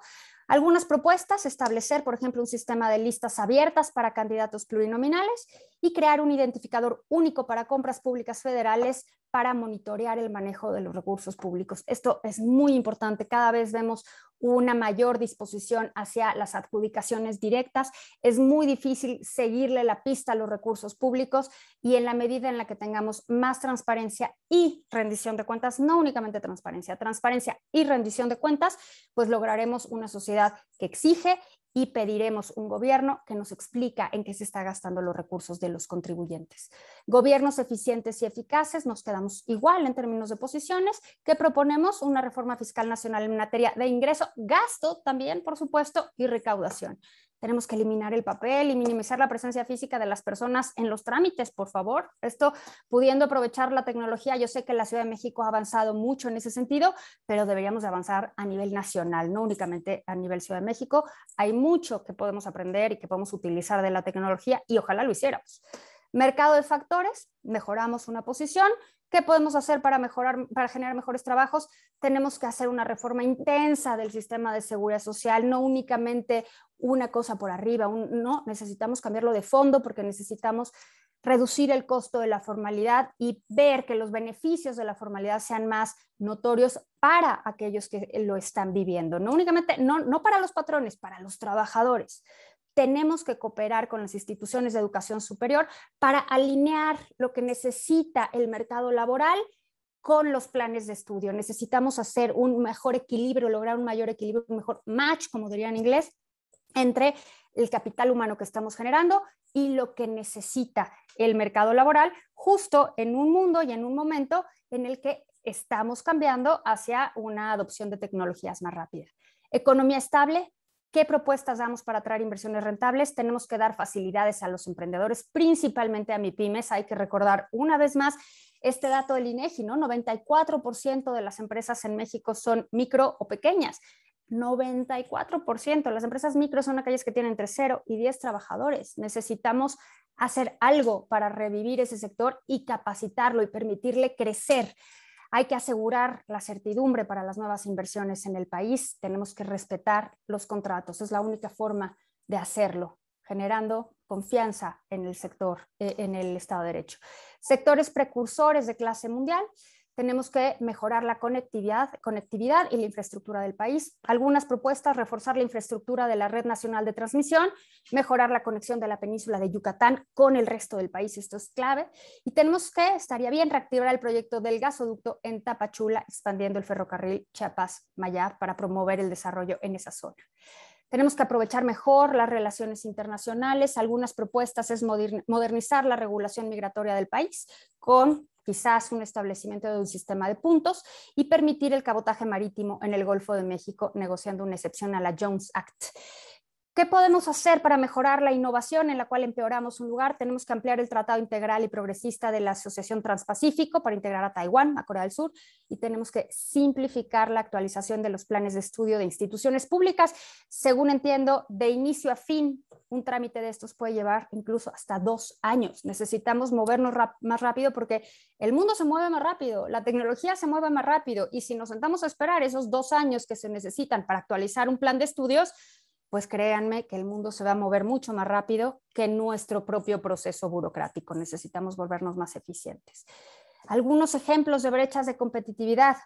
Algunas propuestas, establecer, por ejemplo, un sistema de listas abiertas para candidatos plurinominales y crear un identificador único para compras públicas federales para monitorear el manejo de los recursos públicos. Esto es muy importante. Cada vez vemos una mayor disposición hacia las adjudicaciones directas. Es muy difícil seguirle la pista a los recursos públicos y en la medida en la que tengamos más transparencia y rendición de cuentas, no únicamente transparencia y rendición de cuentas, pues lograremos una sociedad que exige y pediremos un gobierno que nos explica en qué se está gastando los recursos de los contribuyentes. Gobiernos eficientes y eficaces, nos quedamos igual en términos de posiciones, que proponemos una reforma fiscal nacional en materia de ingreso, gasto también, por supuesto, y recaudación. Tenemos que eliminar el papel y minimizar la presencia física de las personas en los trámites, por favor. Esto pudiendo aprovechar la tecnología. Yo sé que la Ciudad de México ha avanzado mucho en ese sentido, pero deberíamos de avanzar a nivel nacional, no únicamente a nivel Ciudad de México. Hay mucho que podemos aprender y que podemos utilizar de la tecnología y ojalá lo hiciéramos. Mercado de factores, mejoramos una posición. ¿Qué podemos hacer para generar mejores trabajos? Tenemos que hacer una reforma intensa del sistema de seguridad social, no únicamente una cosa por arriba, no, necesitamos cambiarlo de fondo porque necesitamos reducir el costo de la formalidad y ver que los beneficios de la formalidad sean más notorios para aquellos que lo están viviendo, no únicamente, no para los patrones, para los trabajadores. Tenemos que cooperar con las instituciones de educación superior para alinear lo que necesita el mercado laboral con los planes de estudio. Necesitamos hacer un mejor equilibrio, lograr un mayor equilibrio, un mejor match, como diría en inglés, entre el capital humano que estamos generando y lo que necesita el mercado laboral, justo en un mundo y en un momento en el que estamos cambiando hacia una adopción de tecnologías más rápida. Economía estable. ¿Qué propuestas damos para atraer inversiones rentables? Tenemos que dar facilidades a los emprendedores, principalmente a MIPYMES. Hay que recordar una vez más este dato del INEGI, ¿no? 94% de las empresas en México son micro o pequeñas. 94%. Las empresas micro son aquellas que tienen entre 0 y 10 trabajadores. Necesitamos hacer algo para revivir ese sector y capacitarlo y permitirle crecer. Hay que asegurar la certidumbre para las nuevas inversiones en el país. Tenemos que respetar los contratos. Es la única forma de hacerlo, generando confianza en el sector, en el Estado de Derecho. Sectores precursores de clase mundial. Tenemos que mejorar la conectividad y la infraestructura del país. Algunas propuestas: reforzar la infraestructura de la Red Nacional de Transmisión, mejorar la conexión de la península de Yucatán con el resto del país, esto es clave. Y estaría bien reactivar el proyecto del gasoducto en Tapachula, expandiendo el ferrocarril Chiapas-Mayab para promover el desarrollo en esa zona. Tenemos que aprovechar mejor las relaciones internacionales. Algunas propuestas es modernizar la regulación migratoria del país con quizás un establecimiento de un sistema de puntos y permitir el cabotaje marítimo en el Golfo de México, negociando una excepción a la Jones Act. ¿Qué podemos hacer para mejorar la innovación en la cual empeoramos un lugar? Tenemos que ampliar el Tratado Integral y Progresista de la Asociación Transpacífico para integrar a Taiwán, a Corea del Sur, y tenemos que simplificar la actualización de los planes de estudio de instituciones públicas. Según entiendo, de inicio a fin, un trámite de estos puede llevar incluso hasta 2 años. Necesitamos movernos más rápido porque el mundo se mueve más rápido, la tecnología se mueve más rápido, y si nos sentamos a esperar esos 2 años que se necesitan para actualizar un plan de estudios, pues créanme que el mundo se va a mover mucho más rápido que nuestro propio proceso burocrático. Necesitamos volvernos más eficientes. Algunos ejemplos de brechas de competitividad.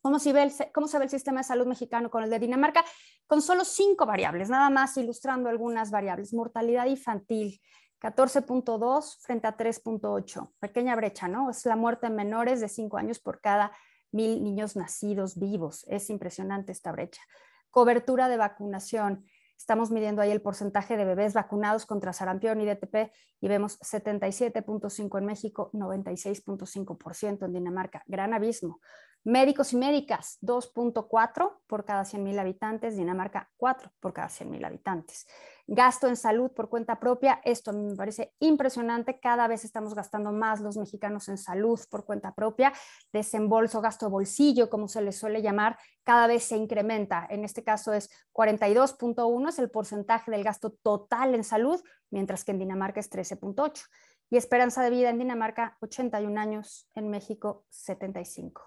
¿Cómo se ve el sistema de salud mexicano con el de Dinamarca? Con solo 5 variables, nada más ilustrando algunas variables. Mortalidad infantil, 14.2 frente a 3.8. Pequeña brecha, ¿no? Es la muerte en menores de 5 años por cada 1000 niños nacidos vivos. Es impresionante esta brecha. Cobertura de vacunación. Estamos midiendo ahí el porcentaje de bebés vacunados contra sarampión y DTP y vemos 77.5 en México, 96.5% en Dinamarca. Gran abismo. Médicos y médicas, 2.4 por cada 100,000 habitantes, Dinamarca 4 por cada 100,000 habitantes. Gasto en salud por cuenta propia, esto a mí me parece impresionante, cada vez estamos gastando más los mexicanos en salud por cuenta propia. Desembolso, gasto de bolsillo, como se le suele llamar, cada vez se incrementa. En este caso es 42.1, es el porcentaje del gasto total en salud, mientras que en Dinamarca es 13.8. Y esperanza de vida en Dinamarca, 81 años, en México 75.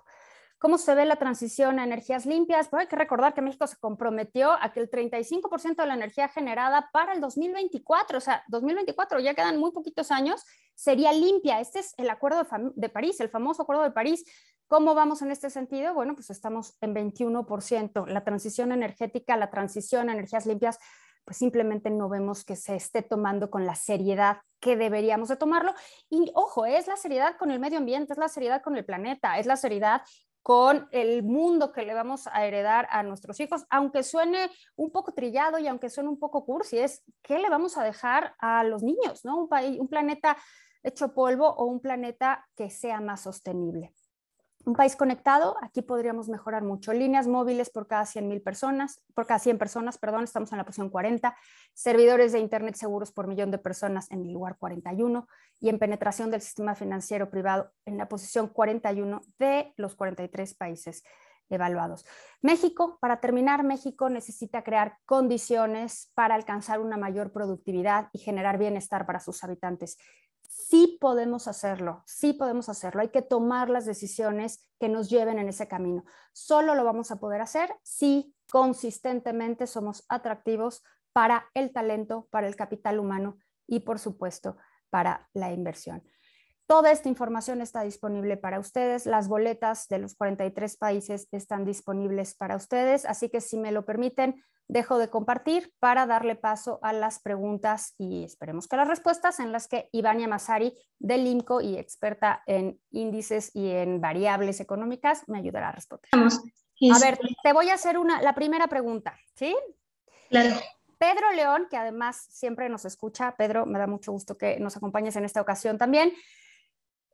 ¿Cómo se ve la transición a energías limpias? Pues hay que recordar que México se comprometió a que el 35% de la energía generada para el 2024, o sea, 2024, ya quedan muy poquitos años, sería limpia. Este es el Acuerdo de París, el famoso Acuerdo de París. ¿Cómo vamos en este sentido? Bueno, pues estamos en 21%. La transición energética, la transición a energías limpias, pues simplemente no vemos que se esté tomando con la seriedad que deberíamos de tomarlo. Y ojo, es la seriedad con el medio ambiente, es la seriedad con el planeta, es la seriedad con el mundo que le vamos a heredar a nuestros hijos, aunque suene un poco trillado y aunque suene un poco cursi, es qué le vamos a dejar a los niños, ¿no? Un planeta hecho polvo o un planeta que sea más sostenible. Un país conectado, aquí podríamos mejorar mucho. Líneas móviles por cada 100 personas, estamos en la posición 40. Servidores de Internet seguros por millón de personas en el lugar 41. Y en penetración del sistema financiero privado en la posición 41 de los 43 países evaluados. México, para terminar, México necesita crear condiciones para alcanzar una mayor productividad y generar bienestar para sus habitantes. Sí podemos hacerlo, sí podemos hacerlo. Hay que tomar las decisiones que nos lleven en ese camino. Solo lo vamos a poder hacer si consistentemente somos atractivos para el talento, para el capital humano y, por supuesto, para la inversión. Toda esta información está disponible para ustedes. Las boletas de los 43 países están disponibles para ustedes. Así que, si me lo permiten, dejo de compartir para darle paso a las preguntas y esperemos que las respuestas, en las que Ivania Massari del INCO y experta en índices y en variables económicas me ayudará a responder. A ver, te voy a hacer la primera pregunta, ¿sí? Claro. Pedro León, que además siempre nos escucha. Pedro, me da mucho gusto que nos acompañes en esta ocasión también.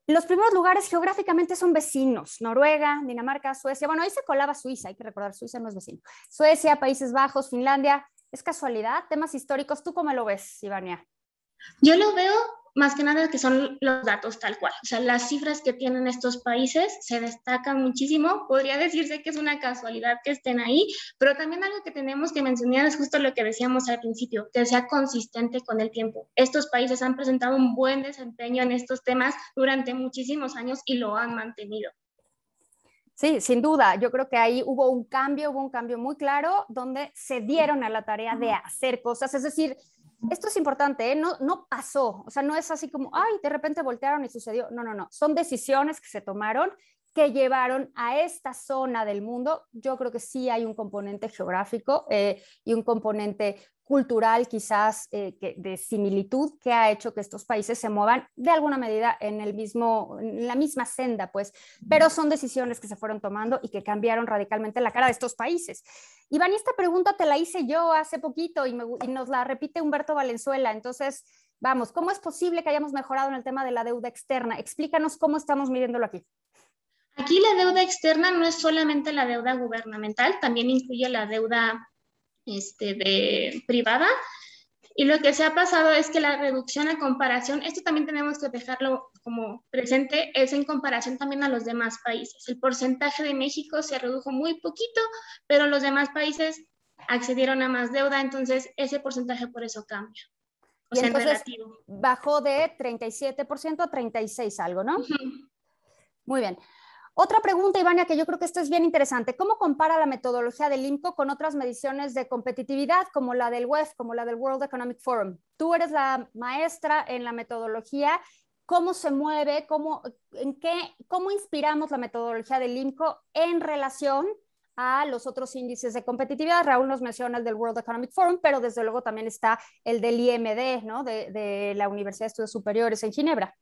Los primeros lugares geográficamente son vecinos: Noruega, Dinamarca, Suecia. Bueno, ahí se colaba Suiza, hay que recordar, Suiza no es vecino. Suecia, Países Bajos, Finlandia. ¿Es casualidad? Temas históricos, ¿tú cómo lo ves, Ivania? Yo lo veo más que nada que son los datos tal cual. O sea, las cifras que tienen estos países se destacan muchísimo. Podría decirse que es una casualidad que estén ahí, pero también algo que tenemos que mencionar es justo lo que decíamos al principio, que sea consistente con el tiempo. Estos países han presentado un buen desempeño en estos temas durante muchísimos años y lo han mantenido. Sí, sin duda. Yo creo que ahí hubo un cambio muy claro, donde se dieron a la tarea de hacer cosas. Es decir, esto es importante, ¿eh? No pasó, o sea, no es así como, ay, de repente voltearon y sucedió. No, no, no. Son decisiones que se tomaron, que llevaron a esta zona del mundo. Yo creo que sí hay un componente geográfico y un componente cultural, quizás de similitud, que ha hecho que estos países se muevan de alguna medida en la misma senda, pues, pero son decisiones que se fueron tomando y que cambiaron radicalmente la cara de estos países. Iván, esta pregunta te la hice yo hace poquito y nos la repite Humberto Valenzuela. Entonces, vamos, ¿cómo es posible que hayamos mejorado en el tema de la deuda externa? Explícanos cómo estamos midiéndolo aquí. Aquí la deuda externa no es solamente la deuda gubernamental, también incluye la deuda privada. Y lo que se ha pasado es que la reducción a comparación, esto también tenemos que dejarlo como presente, es en comparación también a los demás países. El porcentaje de México se redujo muy poquito, pero los demás países accedieron a más deuda, entonces ese porcentaje por eso cambia. O sea, entonces, en relativo. Bajó de 37% a 36 algo, ¿no? Uh-huh. Muy bien. Otra pregunta, Ivania, que yo creo que esto es bien interesante. ¿Cómo compara la metodología del INCO con otras mediciones de competitividad, como la del WEF, como la del World Economic Forum? Tú eres la maestra en la metodología. ¿Cómo se mueve? ¿Cómo inspiramos la metodología del INCO en relación a los otros índices de competitividad? Raúl nos menciona el del World Economic Forum, pero desde luego también está el del IMD, ¿no? de la Universidad de Estudios Superiores en Ginebra.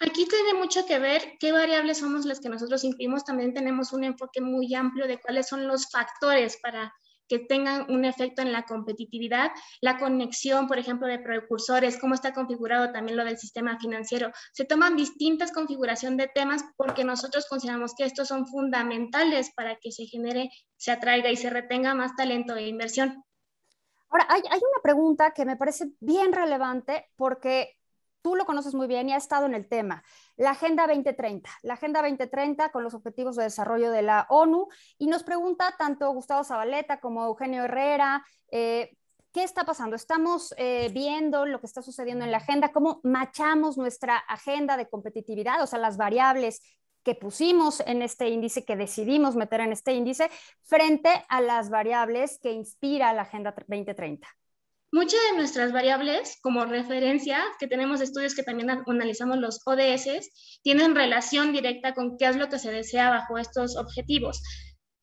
Aquí tiene mucho que ver qué variables somos las que nosotros incluimos. También tenemos un enfoque muy amplio de cuáles son los factores para que tengan un efecto en la competitividad, la conexión, por ejemplo, de precursores, cómo está configurado también lo del sistema financiero. Se toman distintas configuraciones de temas porque nosotros consideramos que estos son fundamentales para que se genere, se atraiga y se retenga más talento de inversión. Ahora, hay una pregunta que me parece bien relevante porque tú lo conoces muy bien y has estado en el tema. La Agenda 2030. La Agenda 2030 con los Objetivos de Desarrollo de la ONU. Y nos pregunta tanto Gustavo Zabaleta como Eugenio Herrera, ¿qué está pasando? Estamos viendo lo que está sucediendo en la agenda, cómo machamos nuestra agenda de competitividad, o sea, las variables que pusimos en este índice, que decidimos meter en este índice, frente a las variables que inspira la Agenda 2030. Muchas de nuestras variables, como referencia, que tenemos estudios que también analizamos los ODS, tienen relación directa con qué es lo que se desea bajo estos objetivos.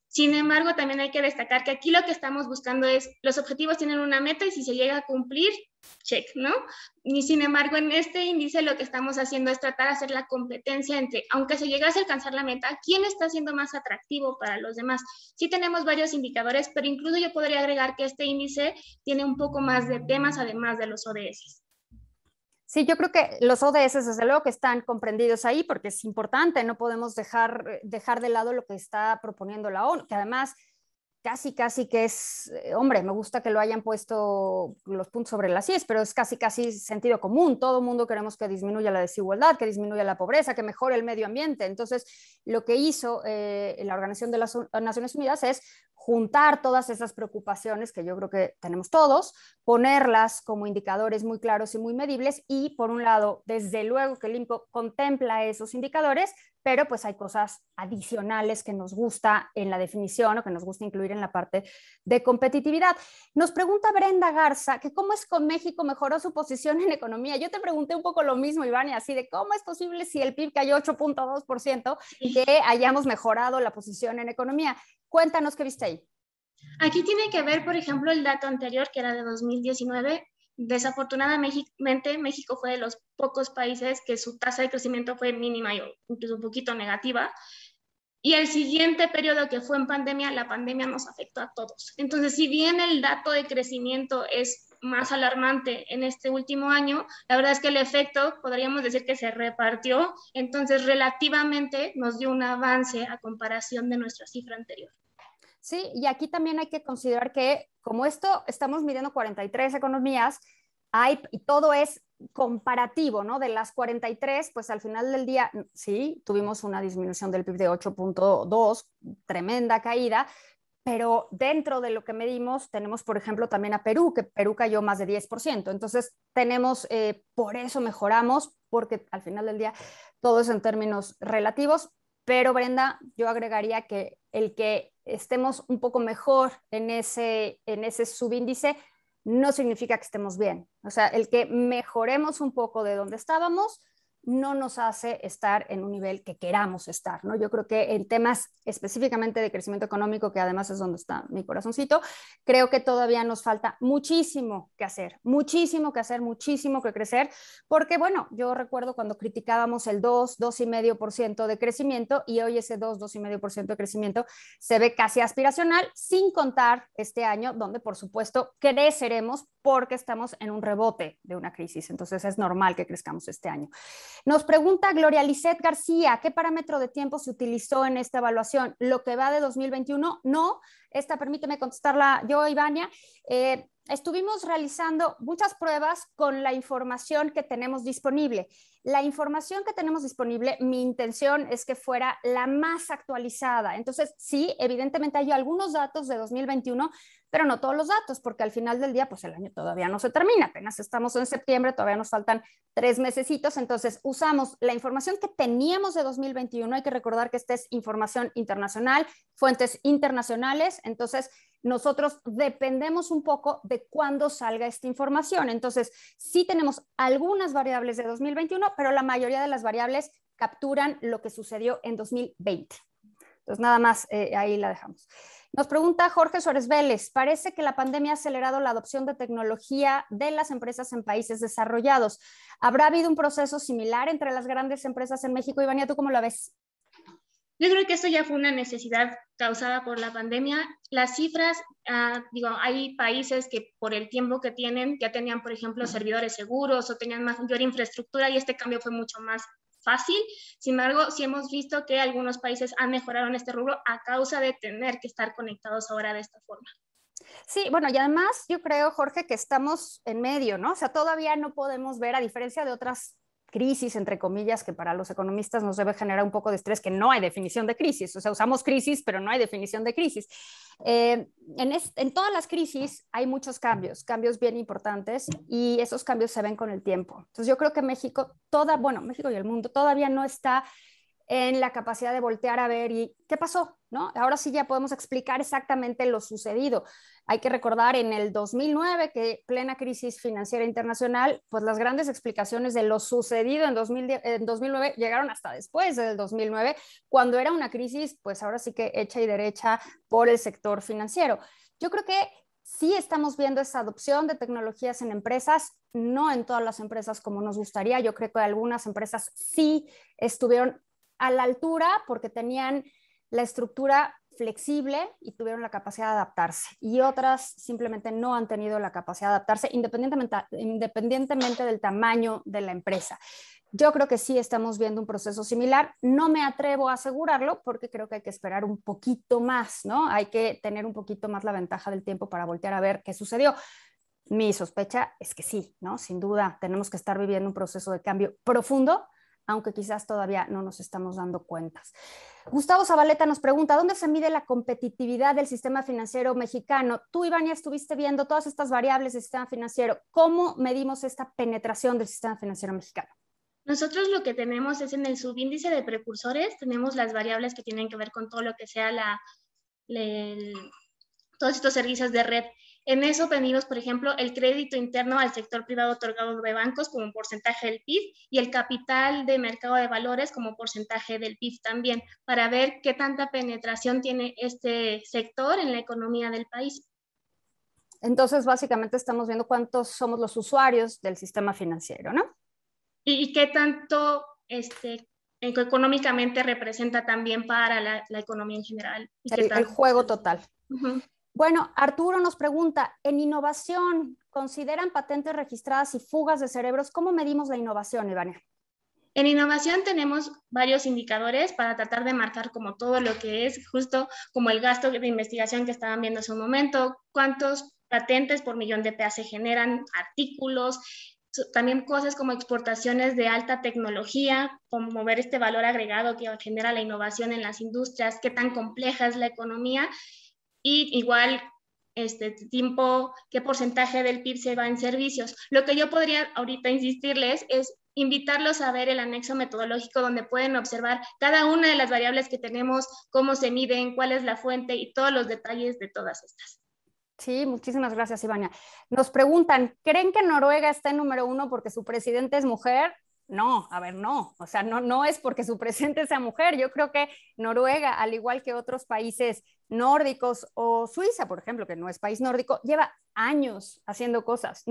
Sin embargo, también hay que destacar que aquí lo que estamos buscando es, los objetivos tienen una meta y si se llega a cumplir, check, ¿no? Y sin embargo, en este índice lo que estamos haciendo es tratar de hacer la competencia entre, aunque se llegase a alcanzar la meta, ¿quién está siendo más atractivo para los demás? Sí tenemos varios indicadores, pero incluso yo podría agregar que este índice tiene un poco más de temas además de los ODS. Sí, yo creo que los ODS desde luego que están comprendidos ahí porque es importante, no podemos dejar de lado lo que está proponiendo la ONU, que además casi que es, hombre, me gusta que lo hayan puesto los puntos sobre las IES, pero es casi sentido común. Todo el mundo queremos que disminuya la desigualdad, que disminuya la pobreza, que mejore el medio ambiente. Entonces, lo que hizo la Organización de las Naciones Unidas es juntar todas esas preocupaciones que yo creo que tenemos todos, ponerlas como indicadores muy claros y muy medibles y, por un lado, desde luego que el INPO contempla esos indicadores, pero pues hay cosas adicionales que nos gusta en la definición o que nos gusta incluir en la parte de competitividad. Nos pregunta Brenda Garza que cómo es con México mejoró su posición en economía. Yo te pregunté un poco lo mismo, Iván, y así de cómo es posible si el PIB cayó 8.2% que hayamos mejorado la posición en economía. Cuéntanos qué viste ahí. Aquí tiene que ver, por ejemplo, el dato anterior, que era de 2019. Desafortunadamente, México fue de los pocos países que su tasa de crecimiento fue mínima o incluso un poquito negativa. Y el siguiente periodo que fue en pandemia, la pandemia nos afectó a todos. Entonces, si bien el dato de crecimiento es más alarmante en este último año, la verdad es que el efecto podríamos decir que se repartió, entonces relativamente nos dio un avance a comparación de nuestra cifra anterior. Sí, y aquí también hay que considerar que como esto estamos midiendo 43 economías, y todo es comparativo, ¿no? De las 43, pues al final del día, sí, tuvimos una disminución del PIB de 8.2, tremenda caída, pero dentro de lo que medimos tenemos, por ejemplo, también a Perú, que Perú cayó más de 10%. Entonces, tenemos, por eso mejoramos, porque al final del día todo es en términos relativos. Pero Brenda, yo agregaría que el que estemos un poco mejor en ese subíndice no significa que estemos bien. O sea, el que mejoremos un poco de donde estábamos no nos hace estar en un nivel que queramos estar, ¿no? Yo creo que en temas específicamente de crecimiento económico, que además es donde está mi corazoncito, creo que todavía nos falta muchísimo que hacer, muchísimo que hacer, muchísimo que crecer, porque bueno, yo recuerdo cuando criticábamos el 2,5% de crecimiento y hoy ese 2,5% de crecimiento se ve casi aspiracional, sin contar este año donde por supuesto creceremos porque estamos en un rebote de una crisis, entonces es normal que crezcamos este año. Nos pregunta Gloria Lisset García, ¿qué parámetro de tiempo se utilizó en esta evaluación? ¿Lo que va de 2021? No, permíteme contestarla yo, Ivania. Estuvimos realizando muchas pruebas con la información que tenemos disponible. La información que tenemos disponible, mi intención es que fuera la más actualizada. Entonces, sí, evidentemente hay algunos datos de 2021, pero no todos los datos, porque al final del día, pues el año todavía no se termina, apenas estamos en septiembre, todavía nos faltan 3 mesecitos, entonces usamos la información que teníamos de 2021, hay que recordar que esta es información internacional, fuentes internacionales, entonces nosotros dependemos un poco de cuándo salga esta información. Entonces, sí tenemos algunas variables de 2021, pero la mayoría de las variables capturan lo que sucedió en 2020. Entonces, nada más ahí la dejamos. Nos pregunta Jorge Suárez Vélez, parece que la pandemia ha acelerado la adopción de tecnología de las empresas en países desarrollados. ¿Habrá habido un proceso similar entre las grandes empresas en México? Ivania, ¿tú cómo lo ves? Yo creo que esto ya fue una necesidad causada por la pandemia. Las cifras, hay países que por el tiempo que tienen, ya tenían, por ejemplo, servidores seguros o tenían mayor infraestructura y este cambio fue mucho más fácil. Sin embargo, sí hemos visto que algunos países han mejorado en este rubro a causa de tener que estar conectados ahora de esta forma. Sí, bueno, y además yo creo, Jorge, que estamos en medio, ¿no? O sea, todavía no podemos ver, a diferencia de otras crisis, entre comillas, que para los economistas nos debe generar un poco de estrés, que no hay definición de crisis, o sea, usamos crisis, pero no hay definición de crisis. En todas las crisis hay muchos cambios bien importantes, y esos cambios se ven con el tiempo. Entonces yo creo que México y el mundo todavía no está en la capacidad de voltear a ver y qué pasó, ¿no? Ahora sí ya podemos explicar exactamente lo sucedido. Hay que recordar en el 2009, que plena crisis financiera internacional, pues las grandes explicaciones de lo sucedido en 2009 llegaron hasta después del 2009, cuando era una crisis, pues ahora sí que hecha y derecha por el sector financiero. Yo creo que sí estamos viendo esa adopción de tecnologías en empresas, no en todas las empresas como nos gustaría. Yo creo que algunas empresas sí estuvieron a la altura porque tenían la estructura flexible y tuvieron la capacidad de adaptarse, y otras simplemente no han tenido la capacidad de adaptarse independientemente del tamaño de la empresa. Yo creo que sí estamos viendo un proceso similar. No me atrevo a asegurarlo porque creo que hay que esperar un poquito más, ¿no? Hay que tener un poquito más la ventaja del tiempo para voltear a ver qué sucedió. Mi sospecha es que sí, ¿no? Sin duda tenemos que estar viviendo un proceso de cambio profundo, aunque quizás todavía no nos estamos dando cuentas. Gustavo Zabaleta nos pregunta, ¿dónde se mide la competitividad del sistema financiero mexicano? Tú, Iván, ya estuviste viendo todas estas variables del sistema financiero. ¿Cómo medimos esta penetración del sistema financiero mexicano? Nosotros lo que tenemos es en el subíndice de precursores, tenemos las variables que tienen que ver con todo lo que sea todos estos servicios de red. En eso venimos, por ejemplo, el crédito interno al sector privado otorgado de bancos como porcentaje del PIB y el capital de mercado de valores como porcentaje del PIB también, para ver qué tanta penetración tiene este sector en la economía del país. Entonces, básicamente estamos viendo cuántos somos los usuarios del sistema financiero, ¿no? Y qué tanto económicamente representa también para la economía en general. El juego total. Bueno, Arturo nos pregunta, en innovación, ¿consideran patentes registradas y fugas de cerebros? ¿Cómo medimos la innovación, Ivania? En innovación tenemos varios indicadores para tratar de marcar como todo lo que es justo como el gasto de investigación que estaban viendo hace un momento, cuántos patentes por millón de PA se generan, artículos, también cosas como exportaciones de alta tecnología, como ver este valor agregado que genera la innovación en las industrias, qué tan compleja es la economía. Y igual, tiempo, qué porcentaje del PIB se va en servicios. Lo que yo podría ahorita insistirles es invitarlos a ver el anexo metodológico donde pueden observar cada una de las variables que tenemos, cómo se miden, cuál es la fuente y todos los detalles de todas estas. Sí, muchísimas gracias, Ivania. Nos preguntan, ¿creen que Noruega está en número 1 porque su presidente es mujer? No, a ver, no, o sea, no es porque su presidente sea mujer. Yo creo que Noruega, al igual que otros países nórdicos o Suiza, por ejemplo, que no es país nórdico, lleva años haciendo cosas.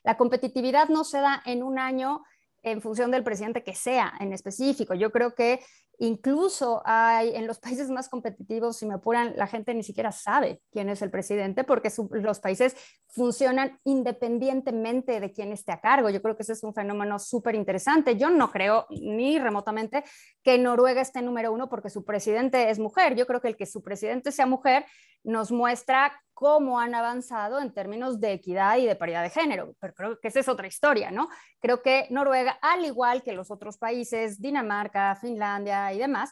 La competitividad no se da en un año en función del presidente que sea en específico. Yo creo que incluso en los países más competitivos, si me apuran, la gente ni siquiera sabe quién es el presidente porque los países funcionan independientemente de quién esté a cargo. Yo creo que ese es un fenómeno súper interesante. Yo no creo ni remotamente que Noruega esté en número 1 porque su presidente es mujer. Yo creo que el que su presidente sea mujer nos muestra cómo han avanzado en términos de equidad y de paridad de género, pero creo que esa es otra historia, ¿no? Creo que Noruega, al igual que los otros países, Dinamarca, Finlandia y demás,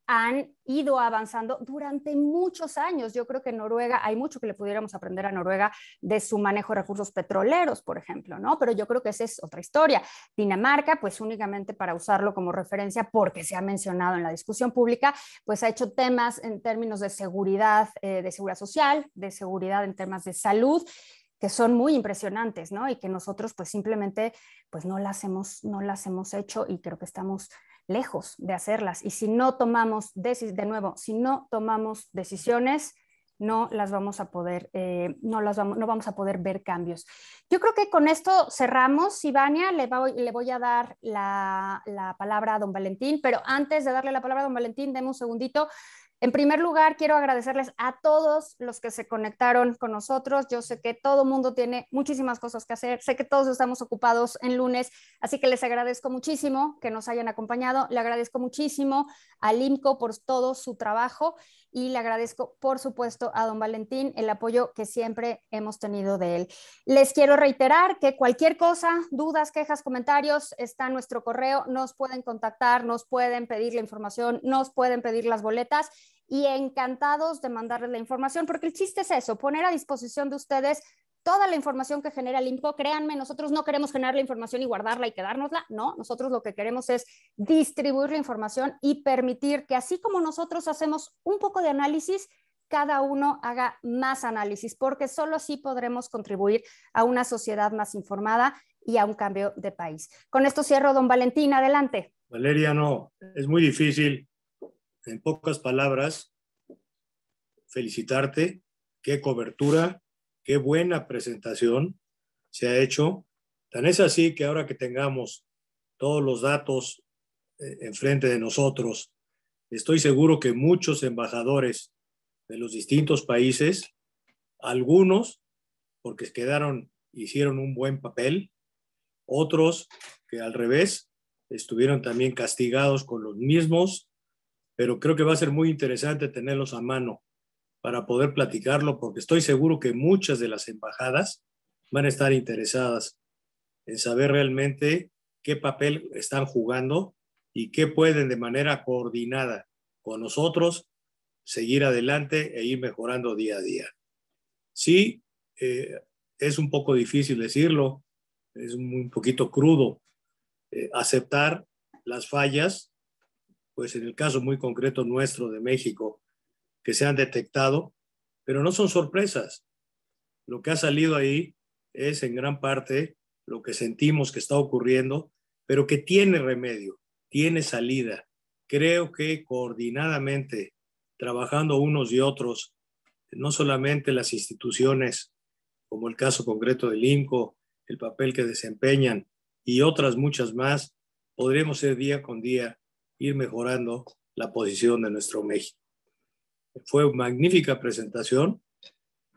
han ido avanzando durante muchos años. Yo creo que Noruega, hay mucho que le pudiéramos aprender a Noruega de su manejo de recursos petroleros, por ejemplo, ¿no? Pero yo creo que esa es otra historia. Dinamarca, pues únicamente para usarlo como referencia, porque se ha mencionado en la discusión pública, pues ha hecho temas en términos de seguridad social, de seguridad en temas de salud, que son muy impresionantes, ¿no? Y que nosotros pues simplemente pues no las hemos hecho y creo que estamos lejos de hacerlas. Y si no tomamos, si no tomamos decisiones, no vamos a poder ver cambios. Yo creo que con esto cerramos. Ivania, le voy a dar la palabra a don Valentín, pero antes de darle la palabra a don Valentín, deme un segundito. En primer lugar, quiero agradecerles a todos los que se conectaron con nosotros. Yo sé que todo mundo tiene muchísimas cosas que hacer, sé que todos estamos ocupados en lunes, así que les agradezco muchísimo que nos hayan acompañado. Le agradezco muchísimo al IMCO por todo su trabajo y le agradezco, por supuesto, a don Valentín el apoyo que siempre hemos tenido de él. Les quiero reiterar que cualquier cosa, dudas, quejas, comentarios, está en nuestro correo, nos pueden contactar, nos pueden pedir la información, nos pueden pedir las boletas y encantados de mandarles la información, porque el chiste es eso, poner a disposición de ustedes toda la información que genera el IMCO. Créanme, nosotros no queremos generar la información y guardarla y quedárnosla, no, nosotros lo que queremos es distribuir la información y permitir que así como nosotros hacemos un poco de análisis, cada uno haga más análisis, porque solo así podremos contribuir a una sociedad más informada y a un cambio de país. Con esto cierro, don Valentín, adelante. Valeria, no, es muy difícil, en pocas palabras, felicitarte, qué cobertura, qué buena presentación se ha hecho. Tan es así que ahora que tengamos todos los datos enfrente de nosotros, estoy seguro que muchos embajadores de los distintos países, algunos porque hicieron un buen papel, otros que al revés estuvieron también castigados con los mismos, pero creo que va a ser muy interesante tenerlos a mano para poder platicarlo, porque estoy seguro que muchas de las embajadas van a estar interesadas en saber realmente qué papel están jugando y qué pueden de manera coordinada con nosotros seguir adelante e ir mejorando día a día. Sí, es un poco difícil decirlo, es un poquito crudo aceptar las fallas, pues en el caso muy concreto nuestro de México, que se han detectado, pero no son sorpresas. Lo que ha salido ahí es en gran parte lo que sentimos que está ocurriendo, pero que tiene remedio, tiene salida. Creo que coordinadamente, trabajando unos y otros, no solamente las instituciones, como el caso concreto del INCO, el papel que desempeñan y otras muchas más, podremos ser día con día ir mejorando la posición de nuestro México. Fue una magnífica presentación.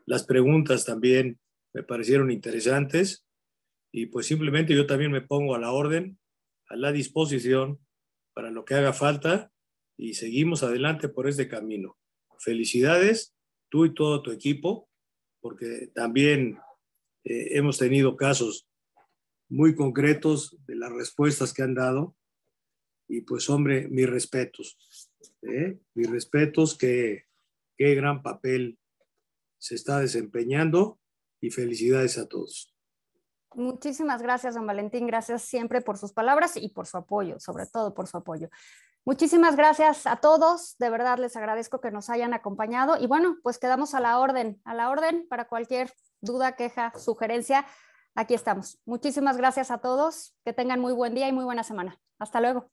Las preguntas también me parecieron interesantes y pues simplemente yo también me pongo a la orden, a la disposición para lo que haga falta y seguimos adelante por este camino. Felicidades, tú y todo tu equipo, porque también hemos tenido casos muy concretos de las respuestas que han dado y pues hombre, mis respetos, qué gran papel se está desempeñando y felicidades a todos. Muchísimas gracias, don Valentín. Gracias siempre por sus palabras y por su apoyo, sobre todo por su apoyo. Muchísimas gracias a todos. De verdad les agradezco que nos hayan acompañado y bueno, pues quedamos a la orden para cualquier duda, queja, sugerencia. Aquí estamos. Muchísimas gracias a todos. Que tengan muy buen día y muy buena semana. Hasta luego.